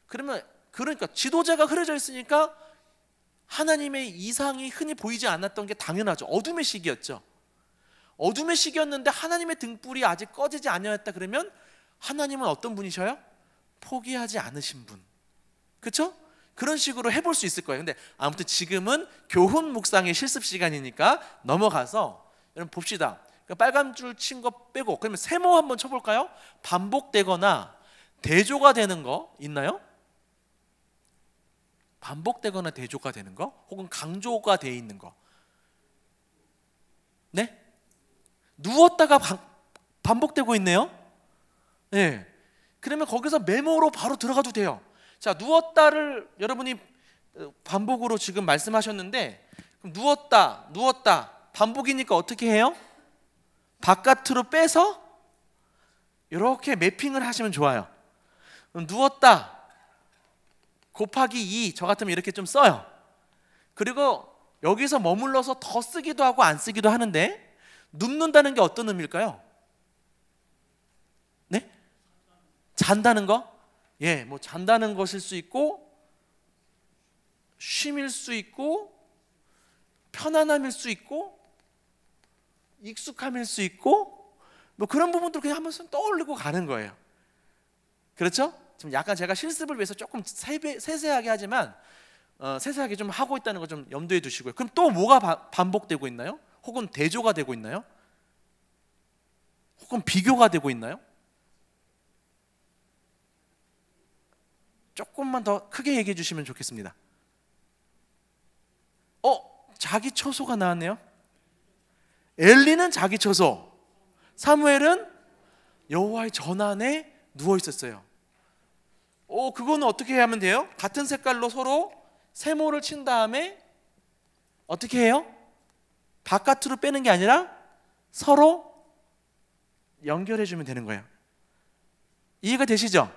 그러니까 지도자가 흐려져 있으니까 하나님의 이상이 흔히 보이지 않았던 게 당연하죠. 어둠의 시기였죠. 어둠의 시기였는데 하나님의 등불이 아직 꺼지지 아니하였다 그러면 하나님은 어떤 분이셔요? 포기하지 않으신 분. 그렇죠? 그런 식으로 해볼 수 있을 거예요. 근데 아무튼 지금은 교훈 묵상의 실습 시간이니까 넘어가서 여러분 봅시다. 그러니까 빨간 줄 친 거 빼고 그러면 세모 한번 쳐볼까요? 반복되거나 대조가 되는 거 있나요? 반복되거나 대조가 되는 거 혹은 강조가 되어 있는 거. 네? 누웠다가 반복되고 있네요. 네. 그러면 거기서 메모로 바로 들어가도 돼요. 자, 누웠다를 여러분이 반복으로 지금 말씀하셨는데 그럼 누웠다 반복이니까 어떻게 해요? 바깥으로 빼서 이렇게 매핑을 하시면 좋아요. 그럼 누웠다 곱하기 2 저 같으면 이렇게 좀 써요. 그리고 여기서 머물러서 더 쓰기도 하고 안 쓰기도 하는데 눕는다는 게 어떤 의미일까요? 네? 잔다는 거? 예, 뭐 잔다는 것일 수 있고 쉼일 수 있고 편안함일 수 있고 익숙함일 수 있고 뭐 그런 부분들 그냥 한번 떠올리고 가는 거예요. 그렇죠? 지금 약간 제가 실습을 위해서 조금 세세하게 하지만 세세하게 좀 하고 있다는 거 좀 염두에 두시고요. 그럼 또 뭐가 반복되고 있나요? 혹은 대조가 되고 있나요? 혹은 비교가 되고 있나요? 조금만 더 크게 얘기해 주시면 좋겠습니다. 자기 처소가 나왔네요. 엘리는 자기 처소, 사무엘은 여호와의 전안에 누워 있었어요. 그거는 어떻게 하면 돼요? 같은 색깔로 서로 세모를 친 다음에 어떻게 해요? 바깥으로 빼는 게 아니라 서로 연결해 주면 되는 거예요. 이해가 되시죠?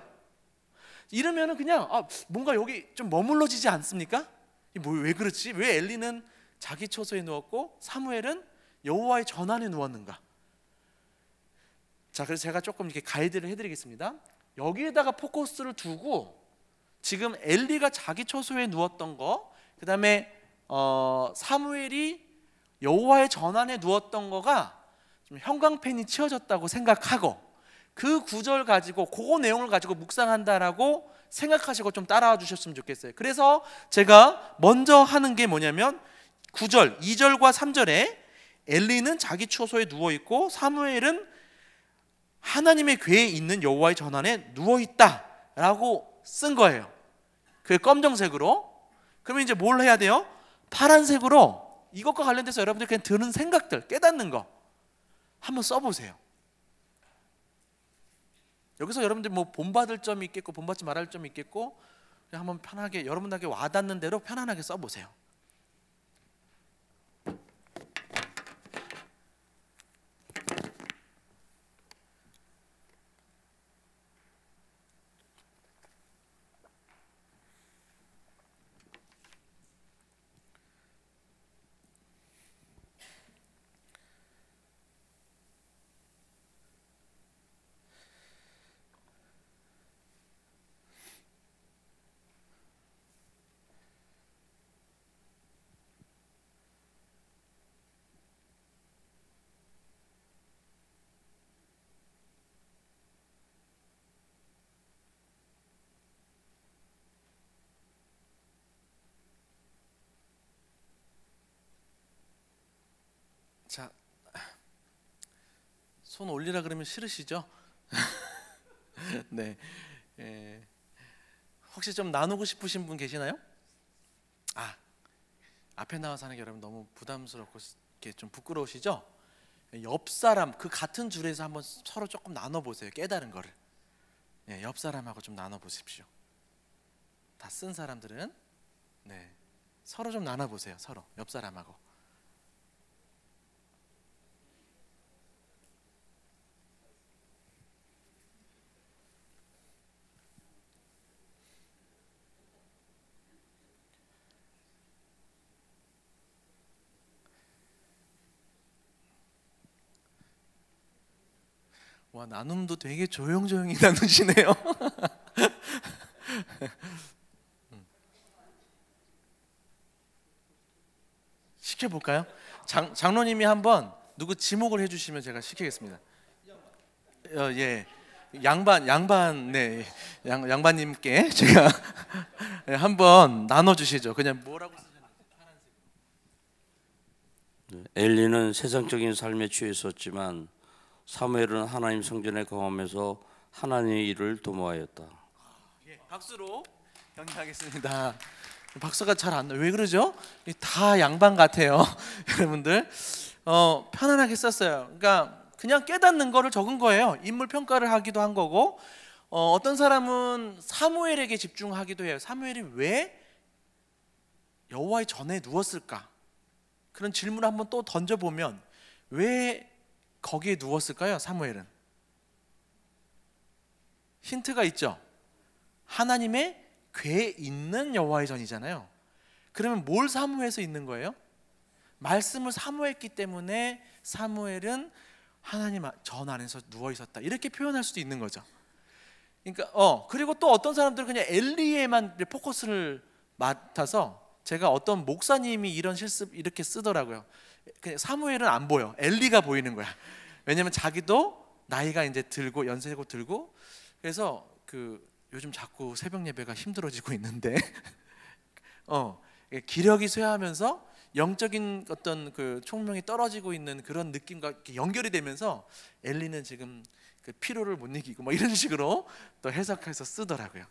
이러면은 그냥 뭔가 여기 좀 머물러지지 않습니까? 왜 그렇지? 왜 엘리는 자기 처소에 누웠고 사무엘은 여호와의 전안에 누웠는가? 자, 그래서 제가 조금 이렇게 가이드를 해드리겠습니다. 여기에다가 포커스를 두고 지금 엘리가 자기 처소에 누웠던 거, 그 다음에 사무엘이 여호와의 전안에 누웠던 거가 좀 형광펜이 치워졌다고 생각하고 그 구절 가지고 그 내용을 가지고 묵상한다라고 생각하시고 좀 따라와 주셨으면 좋겠어요. 그래서 제가 먼저 하는 게 뭐냐면 9절, 2절과 3절에 엘리는 자기 처소에 누워있고 사무엘은 하나님의 궤에 있는 여호와의 전안에 누워있다라고 쓴 거예요. 그게 검정색으로. 그러면 이제 뭘 해야 돼요? 파란색으로 이것과 관련돼서 여러분들 그냥 드는 생각들, 깨닫는 거 한번 써보세요. 여기서 여러분들 뭐 본받을 점이 있겠고 본받지 말할 점이 있겠고 그냥 한번 편하게 여러분들에게 와닿는 대로 편안하게 써보세요. 자, 손 올리라 그러면 싫으시죠? 네. 혹시 좀 나누고 싶으신 분 계시나요? 앞에 나와서 하는 게 여러분 너무 부담스럽고 이렇게 좀 부끄러우시죠? 옆 사람 그 같은 줄에서 한번 서로 조금 나눠 보세요. 깨달은 거를. 옆 사람하고 좀 나눠 보십시오. 다 쓴 사람들은 서로 좀 나눠 보세요. 서로 옆 사람하고. 와, 나눔도 되게 조용조용히 나누시네요. 시켜볼까요? 장로님이 한번 누구 지목을 해주시면 제가 시키겠습니다. 예, 양반님께 제가 한번 나눠주시죠. 그냥 뭐라고 쓰셨나요? 엘리는 세상적인 삶에 취해 있었지만 사무엘은 하나님 성전에 거하면서 하나님의 일을 도모하였다. 박수로 격려하겠습니다. 박수가 잘 안 나요. 왜 그러죠? 다 양반 같아요. 여러분들 편안하게 썼어요. 그러니까 그냥 깨닫는 거를 적은 거예요. 인물 평가를 하기도 한 거고 어떤 사람은 사무엘에게 집중하기도 해요. 사무엘이 왜 여호와의 전에 누웠을까? 그런 질문을 한번 또 던져보면 왜 거기에 누웠을까요? 사무엘은 힌트가 있죠. 하나님의 궤에 있는 여호와의 전이잖아요. 그러면 뭘 사모해서 있는 거예요? 말씀을 사모했기 때문에 사무엘은 하나님 전 안에서 누워 있었다. 이렇게 표현할 수도 있는 거죠. 그러니까 그리고 또 어떤 사람들은 그냥 엘리에만 포커스를 맡아서 제가 어떤 목사님이 이런 실습 이렇게 쓰더라고요. 그냥 사무엘은 안 보여. 엘리가 보이는 거야. 왜냐면 자기도 나이가 이제 들고 연세고 들고 그래서 요즘 자꾸 새벽 예배가 힘들어지고 있는데 기력이 쇠하면서 영적인 어떤 그 총명이 떨어지고 있는 그런 느낌과 이렇게 연결이 되면서 엘리는 지금 그 피로를 못 이기고 뭐 이런 식으로 또 해석해서 쓰더라고요.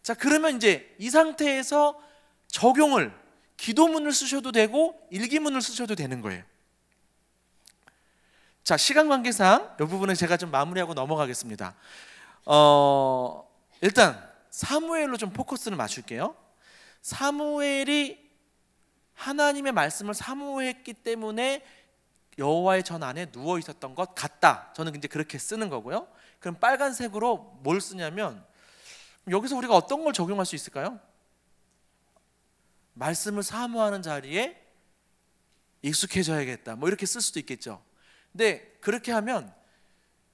자, 그러면 이제 이 상태에서 적용을 기도문을 쓰셔도 되고 일기문을 쓰셔도 되는 거예요. 자, 시간 관계상 이 부분은 제가 좀 마무리하고 넘어가겠습니다. 일단 사무엘로 좀 포커스를 맞출게요. 사무엘이 하나님의 말씀을 사모했기 때문에 여호와의 전 안에 누워 있었던 것 같다. 저는 이제 그렇게 쓰는 거고요. 그럼 빨간색으로 뭘 쓰냐면 여기서 우리가 어떤 걸 적용할 수 있을까요? 말씀을 사모하는 자리에 익숙해져야겠다. 뭐 이렇게 쓸 수도 있겠죠. 근데 그렇게 하면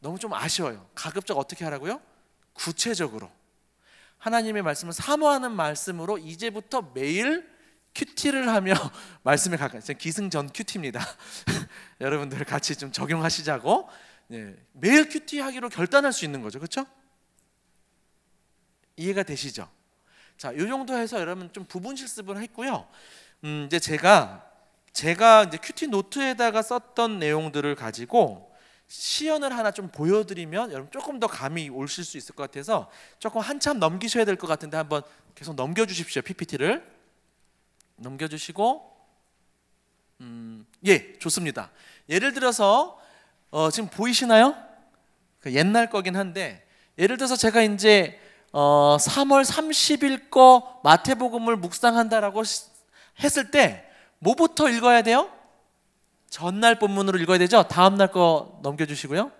너무 좀 아쉬워요. 가급적 어떻게 하라고요? 구체적으로 하나님의 말씀을 사모하는 말씀으로 이제부터 매일 큐티를 하며 말씀에 가까이. 기승전 큐티입니다. 여러분들 같이 좀 적용하시자고. 매일 큐티 하기로 결단할 수 있는 거죠. 그렇죠? 이해가 되시죠? 자, 이 정도 해서 여러분 좀 부분 실습을 했고요. 이제 제가 이제 큐티 노트에다가 썼던 내용들을 가지고 시연을 하나 좀 보여드리면 여러분 조금 더 감이 오실 수 있을 것 같아서 조금 한참 넘기셔야 될 것 같은데 한번 계속 넘겨주십시오. PPT를 넘겨주시고 예, 좋습니다. 예를 들어서 지금 보이시나요? 옛날 거긴 한데 예를 들어서 제가 이제 3월 30일 거 마태복음을 묵상한다라고 했을 때 뭐부터 읽어야 돼요? 전날 본문으로 읽어야 되죠? 다음날 거 넘겨주시고요.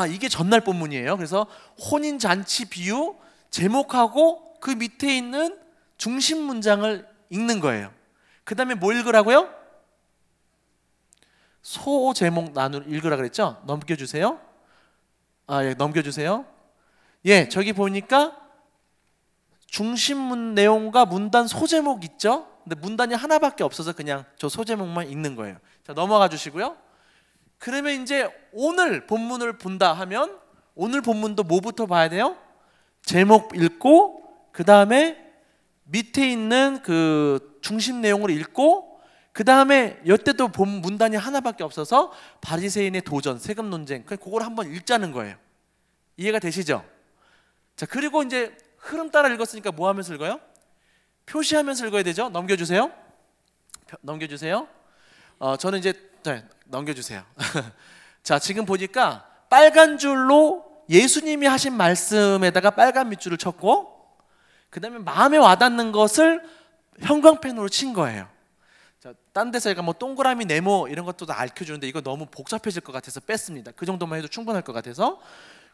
이게 전날 본문이에요. 그래서 혼인잔치 비유 제목하고 그 밑에 있는 중심 문장을 읽는 거예요. 그 다음에 뭐 읽으라고요? 소 제목 읽으라 그랬죠? 넘겨주세요. 예, 넘겨주세요. 예, 저기 보니까 중심 내용과 문단 소제목 있죠? 근데 문단이 하나밖에 없어서 그냥 저 소제목만 읽는 거예요. 자, 넘어가 주시고요. 그러면 이제 오늘 본문을 본다 하면 오늘 본문도 뭐부터 봐야 돼요? 제목 읽고 그 다음에 밑에 있는 그 중심 내용을 읽고 그 다음에 이때도 본 문단이 하나밖에 없어서 바리새인의 도전, 세금 논쟁, 그걸 한번 읽자는 거예요. 이해가 되시죠? 자, 그리고 이제 흐름 따라 읽었으니까 뭐 하면서 읽어요? 표시하면서 읽어야 되죠? 넘겨주세요. 넘겨주세요. 저는 이제 넘겨주세요. 자, 지금 보니까 빨간 줄로 예수님이 하신 말씀에다가 빨간 밑줄을 쳤고 그 다음에 마음에 와닿는 것을 형광펜으로 친 거예요. 자, 딴 데서 제가 뭐 동그라미, 네모 이런 것도 다 알려주는데 이거 너무 복잡해질 것 같아서 뺐습니다. 그 정도만 해도 충분할 것 같아서.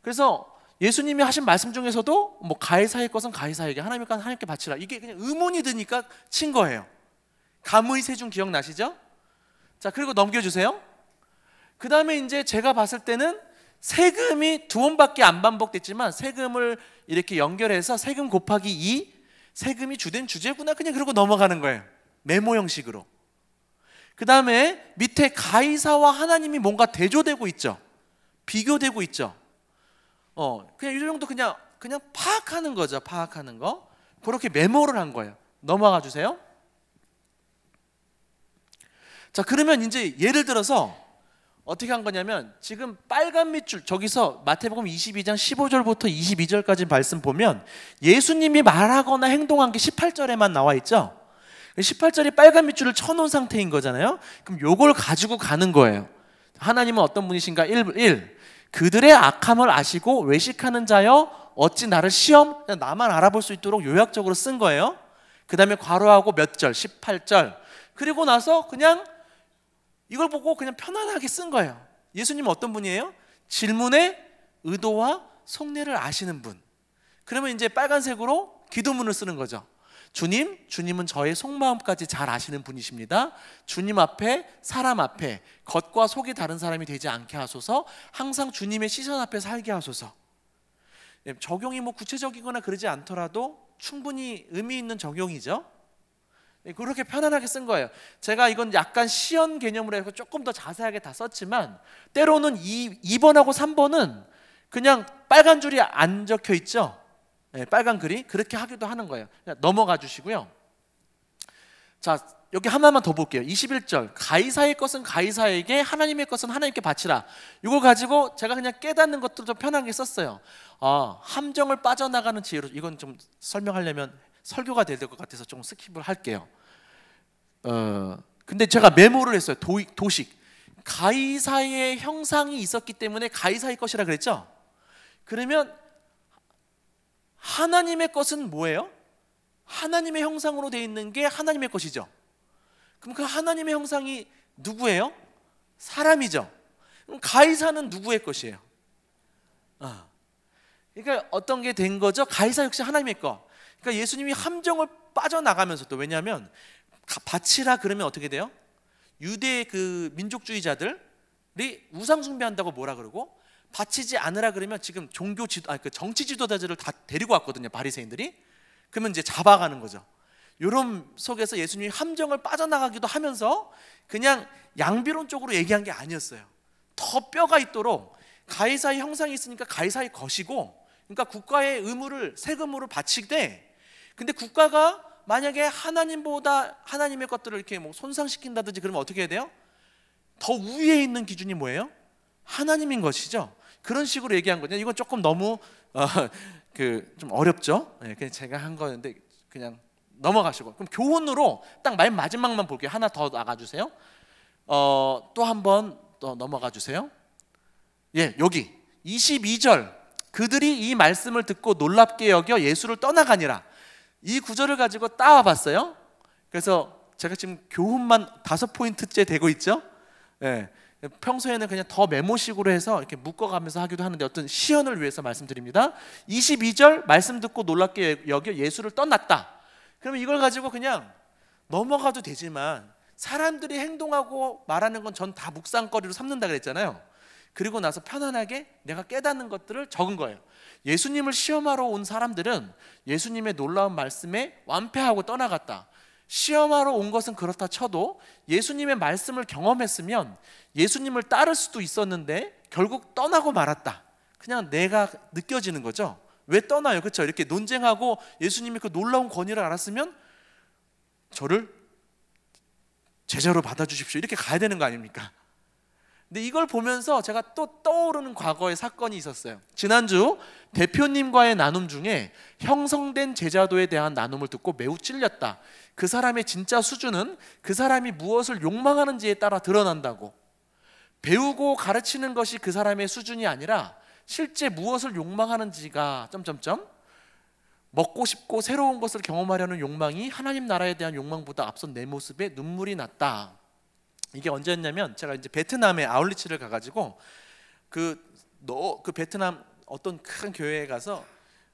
그래서 예수님이 하신 말씀 중에서도 뭐 가해사의 것은 가해사에게, 하나님의 것은 하나님께 바치라, 이게 그냥 의문이 드니까 친 거예요. 감의 세중 기억나시죠? 자, 그리고 넘겨주세요. 그 다음에 이제 제가 봤을 때는 세금이 2번밖에 안 반복됐지만 세금을 이렇게 연결해서 세금 곱하기 2, 세금이 주된 주제구나, 그냥 그러고 넘어가는 거예요. 메모 형식으로. 그 다음에 밑에 가이사와 하나님이 뭔가 대조되고 있죠. 비교되고 있죠. 그냥 이 정도 그냥 파악하는 거죠. 파악하는 거. 그렇게 메모를 한 거예요. 넘어가 주세요. 자, 그러면 이제 예를 들어서 어떻게 한 거냐면 지금 빨간 밑줄, 저기서 마태복음 22장 15절부터 22절까지 말씀 보면 예수님이 말하거나 행동한 게 18절에만 나와 있죠. 18절에 빨간 밑줄을 쳐놓은 상태인 거잖아요. 그럼 요걸 가지고 가는 거예요. 하나님은 어떤 분이신가? 1. 그들의 악함을 아시고 외식하는 자여 어찌 나를 시험, 그냥 나만 알아볼 수 있도록 요약적으로 쓴 거예요. 그 다음에 괄호하고 몇 절? 18절. 그리고 나서 그냥 이걸 보고 그냥 편안하게 쓴 거예요. 예수님은 어떤 분이에요? 질문의 의도와 속내를 아시는 분. 그러면 이제 빨간색으로 기도문을 쓰는 거죠. 주님은 저의 속마음까지 잘 아시는 분이십니다. 주님 앞에, 사람 앞에 겉과 속이 다른 사람이 되지 않게 하소서. 항상 주님의 시선 앞에 살게 하소서. 적용이 뭐 구체적이거나 그러지 않더라도 충분히 의미 있는 적용이죠. 그렇게 편안하게 쓴 거예요. 제가 이건 약간 시연 개념으로 해서 조금 더 자세하게 다 썼지만 때로는 2번하고 3번은 그냥 빨간 줄이 안 적혀 있죠. 네, 빨간 글이 그렇게 하기도 하는 거예요. 그냥 넘어가 주시고요. 자, 여기 하나만 더 볼게요. 21절 가이사의 것은 가이사에게 하나님의 것은 하나님께 바치라. 이걸 가지고 제가 그냥 깨닫는 것도 좀 편하게 썼어요. 함정을 빠져나가는 지혜로. 이건 좀 설명하려면 설교가 될 것 같아서 좀 스킵을 할게요. 근데 제가 메모를 했어요. 도식 가이사의 형상이 있었기 때문에 가이사의 것이라 그랬죠. 그러면 하나님의 것은 뭐예요? 하나님의 형상으로 되어 있는 게 하나님의 것이죠. 그럼 그 하나님의 형상이 누구예요? 사람이죠. 그럼 가이사는 누구의 것이에요? 그러니까 어떤 게 된 거죠? 가이사 역시 하나님의 것. 그러니까 예수님이 함정을 빠져나가면서도, 왜냐하면 바치라 그러면 어떻게 돼요? 유대 그 민족주의자들이 우상 숭배한다고 뭐라 그러고, 바치지 않으라 그러면 지금 그 정치 지도자들을 다 데리고 왔거든요, 바리새인들이. 그러면 이제 잡아가는 거죠. 이런 속에서 예수님이 함정을 빠져나가기도 하면서 그냥 양비론 쪽으로 얘기한 게 아니었어요. 더 뼈가 있도록 가이사의 형상이 있으니까 가이사의 것이고, 그러니까 국가의 의무를 세금으로 바치되, 근데 국가가 만약에 하나님보다 하나님의 것들을 이렇게 뭐 손상시킨다든지 그러면 어떻게 해야 돼요? 더 위에 있는 기준이 뭐예요? 하나님인 것이죠. 그런 식으로 얘기한 거죠. 이건 조금 너무 좀 어렵죠. 네, 그냥 제가 한 거였는데 그냥 넘어가시고. 그럼 교훈으로 딱 맨 마지막만 볼게요. 하나 더 나가주세요. 또 한 번 더 넘어가 주세요. 예, 여기 22절 그들이 이 말씀을 듣고 놀랍게 여겨 예수를 떠나가니라. 이 구절을 가지고 따와봤어요. 그래서 제가 지금 교훈만 5포인트째 되고 있죠. 예, 평소에는 그냥 더 메모식으로 해서 이렇게 묶어가면서 하기도 하는데 어떤 시연을 위해서 말씀드립니다. 22절 말씀 듣고 놀랍게 여겨 예수를 떠났다. 그러면 이걸 가지고 그냥 넘어가도 되지만 사람들이 행동하고 말하는 건 전 다 묵상거리로 삼는다 그랬잖아요. 그리고 나서 편안하게 내가 깨닫는 것들을 적은 거예요. 예수님을 시험하러 온 사람들은 예수님의 놀라운 말씀에 완패하고 떠나갔다. 시험하러 온 것은 그렇다 쳐도 예수님의 말씀을 경험했으면 예수님을 따를 수도 있었는데 결국 떠나고 말았다. 그냥 내가 느껴지는 거죠. 왜 떠나요? 그렇죠? 이렇게 논쟁하고 예수님이 그 놀라운 권위를 알았으면 저를 제자로 받아주십시오 이렇게 가야 되는 거 아닙니까? 근데 이걸 보면서 제가 또 떠오르는 과거의 사건이 있었어요. 지난주 대표님과의 나눔 중에 형성된 제자도에 대한 나눔을 듣고 매우 찔렸다. 그 사람의 진짜 수준은 그 사람이 무엇을 욕망하는지에 따라 드러난다고. 배우고 가르치는 것이 그 사람의 수준이 아니라 실제 무엇을 욕망하는지가 먹고 싶고 새로운 것을 경험하려는 욕망이 하나님 나라에 대한 욕망보다 앞선 내 모습에 눈물이 났다. 이게 언제였냐면 제가 이제 베트남에 아울리치를 가가지고 그 베트남 어떤 큰 교회에 가서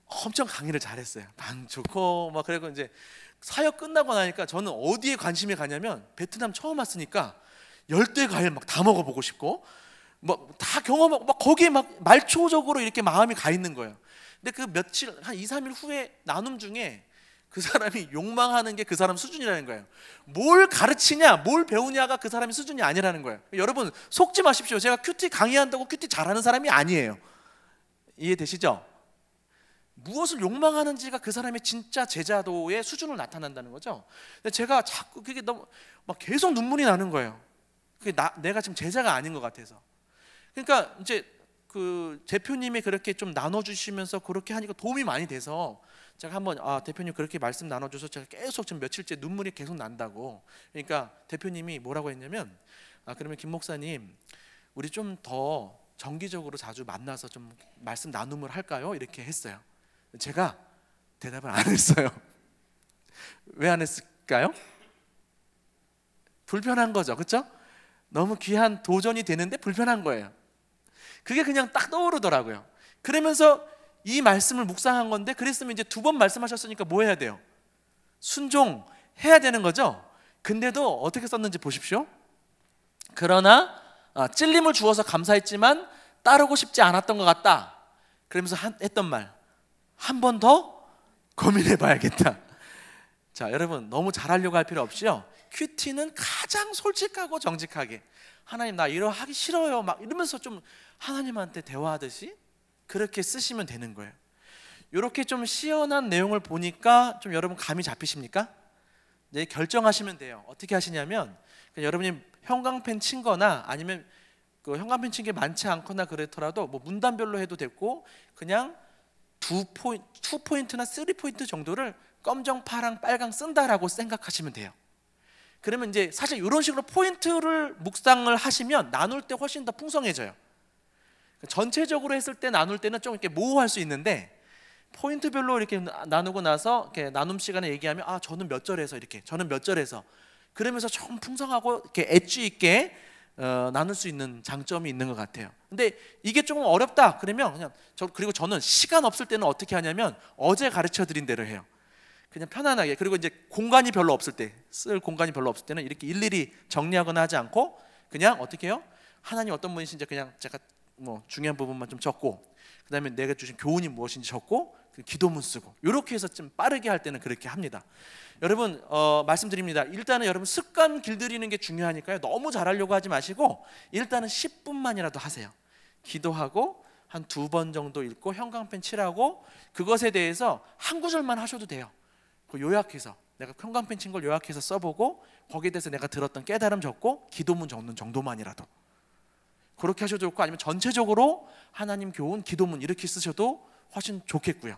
엄청 강의를 잘했어요. 방 좋고 막 그래고 이제 사역 끝나고 나니까 저는 어디에 관심이 가냐면 베트남 처음 왔으니까 열대 과일 막 다 먹어보고 싶고 뭐 다 경험하고 막 거기에 막 말초적으로 이렇게 마음이 가 있는 거예요. 근데 그 며칠 한 2, 3일 후에 나눔 중에 그 사람이 욕망하는 게 그 사람 수준이라는 거예요. 뭘 가르치냐, 뭘 배우냐가 그 사람의 수준이 아니라는 거예요. 여러분 속지 마십시오. 제가 큐티 강의한다고 큐티 잘하는 사람이 아니에요. 이해되시죠? 무엇을 욕망하는지가 그 사람의 진짜 제자도의 수준을 나타낸다는 거죠. 근데 제가 자꾸 그게 너무 막 계속 눈물이 나는 거예요. 그게 내가 지금 제자가 아닌 것 같아서. 그러니까 이제 그 대표님이 그렇게 좀 나눠주시면서 그렇게 하니까 도움이 많이 돼서 제가 한번 대표님 그렇게 말씀 나눠줘서 제가 계속 지금 며칠째 눈물이 계속 난다고. 그러니까 대표님이 뭐라고 했냐면 그러면 김 목사님 우리 좀 더 정기적으로 자주 만나서 좀 말씀 나눔을 할까요? 이렇게 했어요. 제가 대답을 안 했어요. 왜 안 했을까요? 불편한 거죠, 그렇죠? 너무 귀한 도전이 되는데 불편한 거예요. 그게 그냥 딱 떠오르더라고요. 그러면서 이 말씀을 묵상한 건데, 그랬으면 이제 2번 말씀하셨으니까 뭐 해야 돼요? 순종해야 되는 거죠. 근데도 어떻게 썼는지 보십시오. 그러나 찔림을 주어서 감사했지만 따르고 싶지 않았던 것 같다. 그러면서 했던 말, 한 번 더 고민해봐야겠다. 자, 여러분 너무 잘하려고 할 필요 없이요. 큐티는 가장 솔직하고 정직하게 하나님 나 이러 하기 싫어요 막 이러면서 좀 하나님한테 대화하듯이 그렇게 쓰시면 되는 거예요. 이렇게 좀 시원한 내용을 보니까 좀 여러분 감이 잡히십니까? 이제 결정하시면 돼요. 어떻게 하시냐면 여러분이 형광펜 친 거나 아니면 그 형광펜 친 게 많지 않거나 그렇더라도 뭐 문단별로 해도 됐고 그냥 2포인트나 3포인트 정도를 검정, 파랑, 빨강 쓴다라고 생각하시면 돼요. 그러면 이제 사실 이런 식으로 포인트를 묵상을 하시면 나눌 때 훨씬 더 풍성해져요. 전체적으로 했을 때 나눌 때는 좀 이렇게 모호할 수 있는데 포인트별로 이렇게 나누고 나서 이렇게 나눔 시간에 얘기하면 아 저는 몇 절에서 이렇게 저는 몇 절에서 그러면서 좀 풍성하고 이렇게 엣지 있게 나눌 수 있는 장점이 있는 것 같아요. 근데 이게 조금 어렵다 그러면 그냥 그리고 저는 시간 없을 때는 어떻게 하냐면 어제 가르쳐 드린 대로 해요. 그냥 편안하게. 그리고 이제 공간이 별로 없을 때 쓸 공간이 별로 없을 때는 이렇게 일일이 정리하거나 하지 않고 그냥 어떻게 해요? 하나님 어떤 분이신지 그냥 제가 뭐 중요한 부분만 좀 적고 그다음에 내가 주신 교훈이 무엇인지 적고 기도문 쓰고 이렇게 해서 좀 빠르게 할 때는 그렇게 합니다. 여러분 말씀드립니다. 일단은 여러분 습관 길들이는 게 중요하니까요. 너무 잘하려고 하지 마시고 일단은 10분만이라도 하세요. 기도하고 한 2번 정도 읽고 형광펜 칠하고 그것에 대해서 한 구절만 하셔도 돼요. 그 요약해서 내가 형광펜 친 걸 요약해서 써보고 거기에 대해서 내가 들었던 깨달음 적고 기도문 적는 정도만이라도 그렇게 하셔도 좋고 아니면 전체적으로 하나님 교훈, 기도문 이렇게 쓰셔도 훨씬 좋겠고요.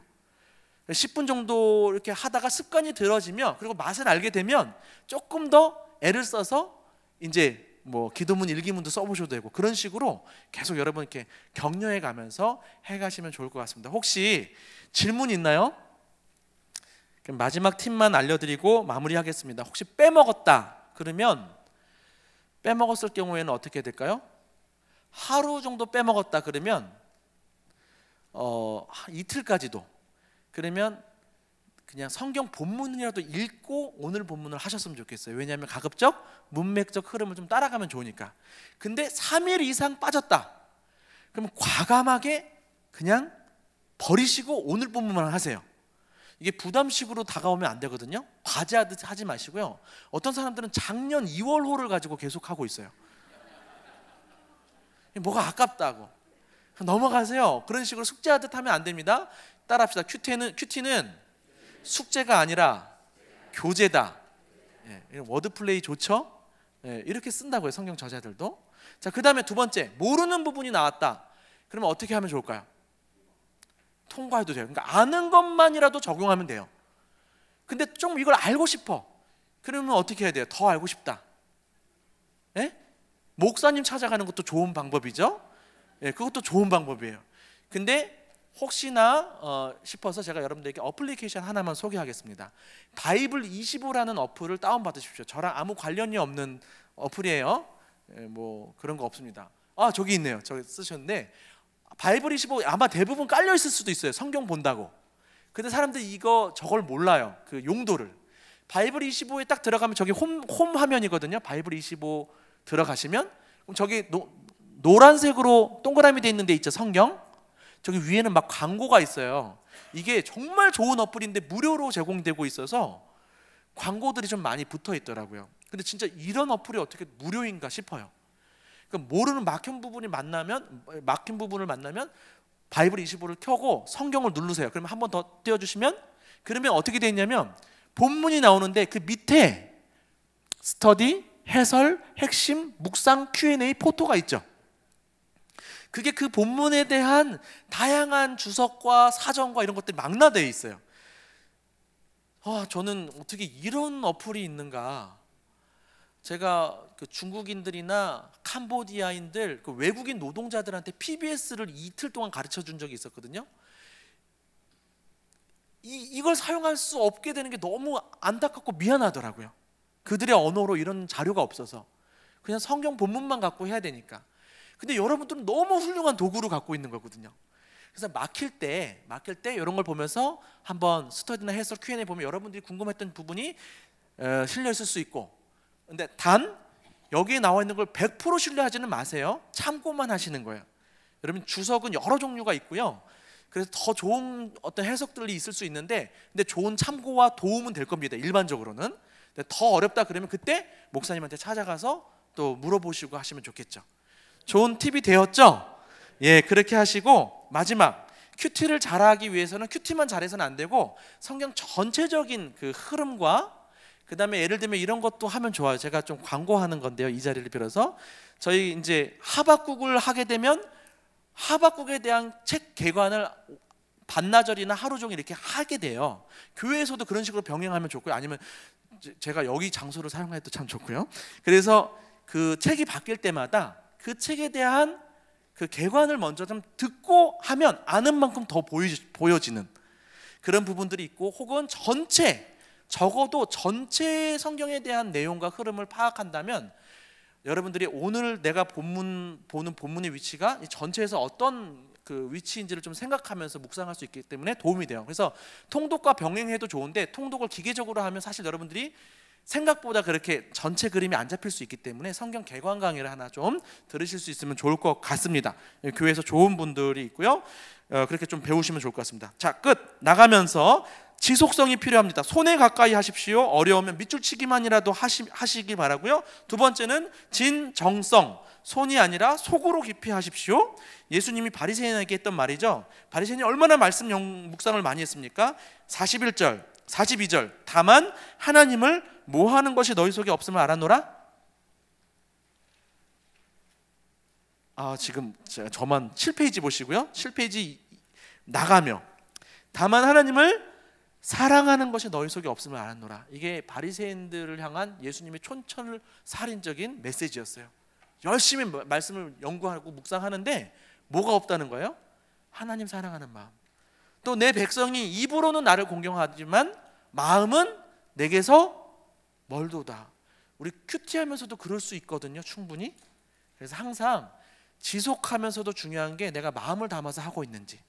10분 정도 이렇게 하다가 습관이 들어지면 그리고 맛을 알게 되면 조금 더 애를 써서 이제 뭐 기도문, 일기문도 써보셔도 되고 그런 식으로 계속 여러분 이렇게 격려해 가면서 해가시면 좋을 것 같습니다. 혹시 질문 있나요? 그럼 마지막 팁만 알려드리고 마무리하겠습니다. 혹시 빼먹었다 그러면 빼먹었을 경우에는 어떻게 될까요? 하루 정도 빼먹었다 그러면 이틀까지도 그러면 그냥 성경 본문이라도 읽고 오늘 본문을 하셨으면 좋겠어요. 왜냐하면 가급적 문맥적 흐름을 좀 따라가면 좋으니까. 근데 3일 이상 빠졌다 그러면 과감하게 그냥 버리시고 오늘 본문만 하세요. 이게 부담식으로 다가오면 안 되거든요. 과제하듯 하지 마시고요. 어떤 사람들은 작년 2월호를 가지고 계속 하고 있어요. 뭐가 아깝다고 넘어가세요. 그런 식으로 숙제하듯 하면 안 됩니다. 따라합시다. 큐티는 숙제가 아니라 교재다. 예, 워드플레이 좋죠? 예, 이렇게 쓴다고요. 성경 저자들도. 자, 그 다음에 두 번째 모르는 부분이 나왔다. 그러면 어떻게 하면 좋을까요? 통과해도 돼요. 그러니까 아는 것만이라도 적용하면 돼요. 근데 좀 이걸 알고 싶어. 그러면 어떻게 해야 돼요? 더 알고 싶다. 예? 목사님 찾아가는 것도 좋은 방법이죠. 예, 그것도 좋은 방법이에요. 근데 혹시나 싶어서 제가 여러분들에게 어플리케이션 하나만 소개하겠습니다. 바이블 25라는 어플을 다운받으십시오. 저랑 아무 관련이 없는 어플이에요. 예, 뭐 그런 거 없습니다. 아 저기 있네요. 저기 쓰셨는데 바이블 25 아마 대부분 깔려 있을 수도 있어요. 성경 본다고. 근데 사람들이 저걸 몰라요. 그 용도를. 바이블 25에 딱 들어가면 저기 홈 화면이거든요. 바이블 25 들어가시면 그럼 저기 노란색으로 동그라미 돼 있는 데 있죠. 성경. 저기 위에는 막 광고가 있어요. 이게 정말 좋은 어플인데 무료로 제공되고 있어서 광고들이 좀 많이 붙어 있더라고요. 근데 진짜 이런 어플이 어떻게 무료인가 싶어요. 그러니까 모르는 막힌 부분을 만나면 바이블 25를 켜고 성경을 누르세요. 그러면 한 번 더 띄워주시면 그러면 어떻게 돼 있냐면 본문이 나오는데 그 밑에 스터디, 해설, 핵심, 묵상, Q&A, 포토가 있죠. 그게 그 본문에 대한 다양한 주석과 사정과 이런 것들이 망라되어 있어요. 저는 어떻게 이런 어플이 있는가. 제가 그 중국인들이나 캄보디아인들 그 외국인 노동자들한테 PBS를 이틀 동안 가르쳐 준 적이 있었거든요. 이걸 사용할 수 없게 되는 게 너무 안타깝고 미안하더라고요. 그들의 언어로 이런 자료가 없어서 그냥 성경 본문만 갖고 해야 되니까. 근데 여러분들은 너무 훌륭한 도구를 갖고 있는 거거든요. 그래서 막힐 때 이런 걸 보면서 한번 스터디나 해설 Q&A 보면 여러분들이 궁금했던 부분이 실려 있을 수 있고, 근데 단 여기에 나와 있는 걸 100% 신뢰하지는 마세요. 참고만 하시는 거예요. 여러분 주석은 여러 종류가 있고요. 그래서 더 좋은 어떤 해석들이 있을 수 있는데, 근데 좋은 참고와 도움은 될 겁니다. 일반적으로는. 근데 더 어렵다 그러면 그때 목사님한테 찾아가서 또 물어보시고 하시면 좋겠죠. 좋은 팁이 되었죠? 예, 그렇게 하시고 마지막 큐티를 잘하기 위해서는 큐티만 잘해서는 안 되고 성경 전체적인 그 흐름과 그 다음에 예를 들면 이런 것도 하면 좋아요. 제가 좀 광고하는 건데요, 이 자리를 빌어서 저희 이제 하박국을 하게 되면 하박국에 대한 책 개관을 반나절이나 하루 종일 이렇게 하게 돼요. 교회에서도 그런 식으로 병행하면 좋고요. 아니면 제가 여기 장소를 사용해도 참 좋고요. 그래서 그 책이 바뀔 때마다 그 책에 대한 그 개관을 먼저 좀 듣고 하면 아는 만큼 더 보여지는 그런 부분들이 있고, 혹은 적어도 전체 성경에 대한 내용과 흐름을 파악한다면 여러분들이 오늘 내가 보는 본문의 위치가 전체에서 어떤 그 위치인지를 좀 생각하면서 묵상할 수 있기 때문에 도움이 돼요. 그래서 통독과 병행해도 좋은데 통독을 기계적으로 하면 사실 여러분들이 생각보다 그렇게 전체 그림이 안 잡힐 수 있기 때문에 성경 개관 강의를 하나 좀 들으실 수 있으면 좋을 것 같습니다. 교회에서 좋은 분들이 있고요. 그렇게 좀 배우시면 좋을 것 같습니다. 자, 끝. 나가면서 지속성이 필요합니다. 손에 가까이 하십시오. 어려우면 밑줄 치기만이라도 하시기 바라고요. 두 번째는 진정성. 손이 아니라 속으로 깊이 하십시오. 예수님이 바리새인에게 했던 말이죠. 바리새인이 얼마나 말씀 묵상을 많이 했습니까? 41절, 42절. 다만 하나님을 모하는 것이 너희 속에 없음을 알았노라. 지금 저만 7페이지 보시고요. 7페이지 나가며 다만 하나님을 사랑하는 것이 너희 속에 없음을 알았노라. 이게 바리새인들을 향한 예수님의 촌철살인적인 메시지였어요. 열심히 말씀을 연구하고 묵상하는데 뭐가 없다는 거예요? 하나님 사랑하는 마음. 또 내 백성이 입으로는 나를 공경하지만 마음은 내게서 멀도다. 우리 큐티하면서도 그럴 수 있거든요, 충분히. 그래서 항상 지속하면서도 중요한 게 내가 마음을 담아서 하고 있는지,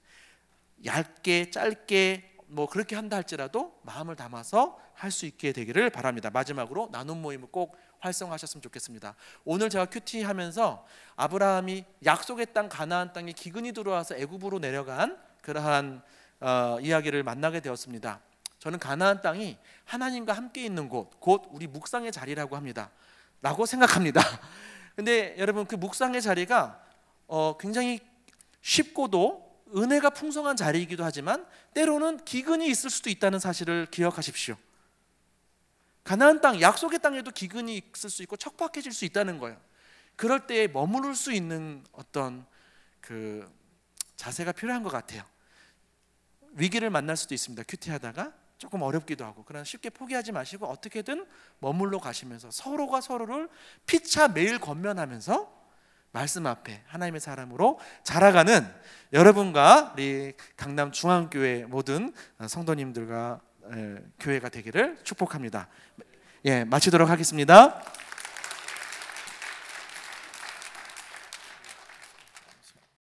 얇게 짧게 뭐 그렇게 한다 할지라도 마음을 담아서 할 수 있게 되기를 바랍니다. 마지막으로 나눔 모임을 꼭 활성화하셨으면 좋겠습니다. 오늘 제가 큐티 하면서 아브라함이 약속의 땅 가나안 땅에 기근이 들어와서 애굽으로 내려간 그러한 이야기를 만나게 되었습니다. 저는 가나안 땅이 하나님과 함께 있는 곳, 곧 우리 묵상의 자리라고 합니다. 라고 생각합니다. 근데 여러분, 그 묵상의 자리가 굉장히 쉽고도 은혜가 풍성한 자리이기도 하지만 때로는 기근이 있을 수도 있다는 사실을 기억하십시오. 가나안 땅, 약속의 땅에도 기근이 있을 수 있고 척박해질 수 있다는 거예요. 그럴 때 머무를 수 있는 어떤 그 자세가 필요한 것 같아요. 위기를 만날 수도 있습니다. 큐티하다가 조금 어렵기도 하고. 그러나 쉽게 포기하지 마시고 어떻게든 머물러 가시면서 서로가 서로를 피차 매일 권면하면서 말씀 앞에 하나님의 사람으로 자라가는 여러분과 우리 강남 중앙교회 모든 성도님들과 교회가 되기를 축복합니다. 예, 마치도록 하겠습니다.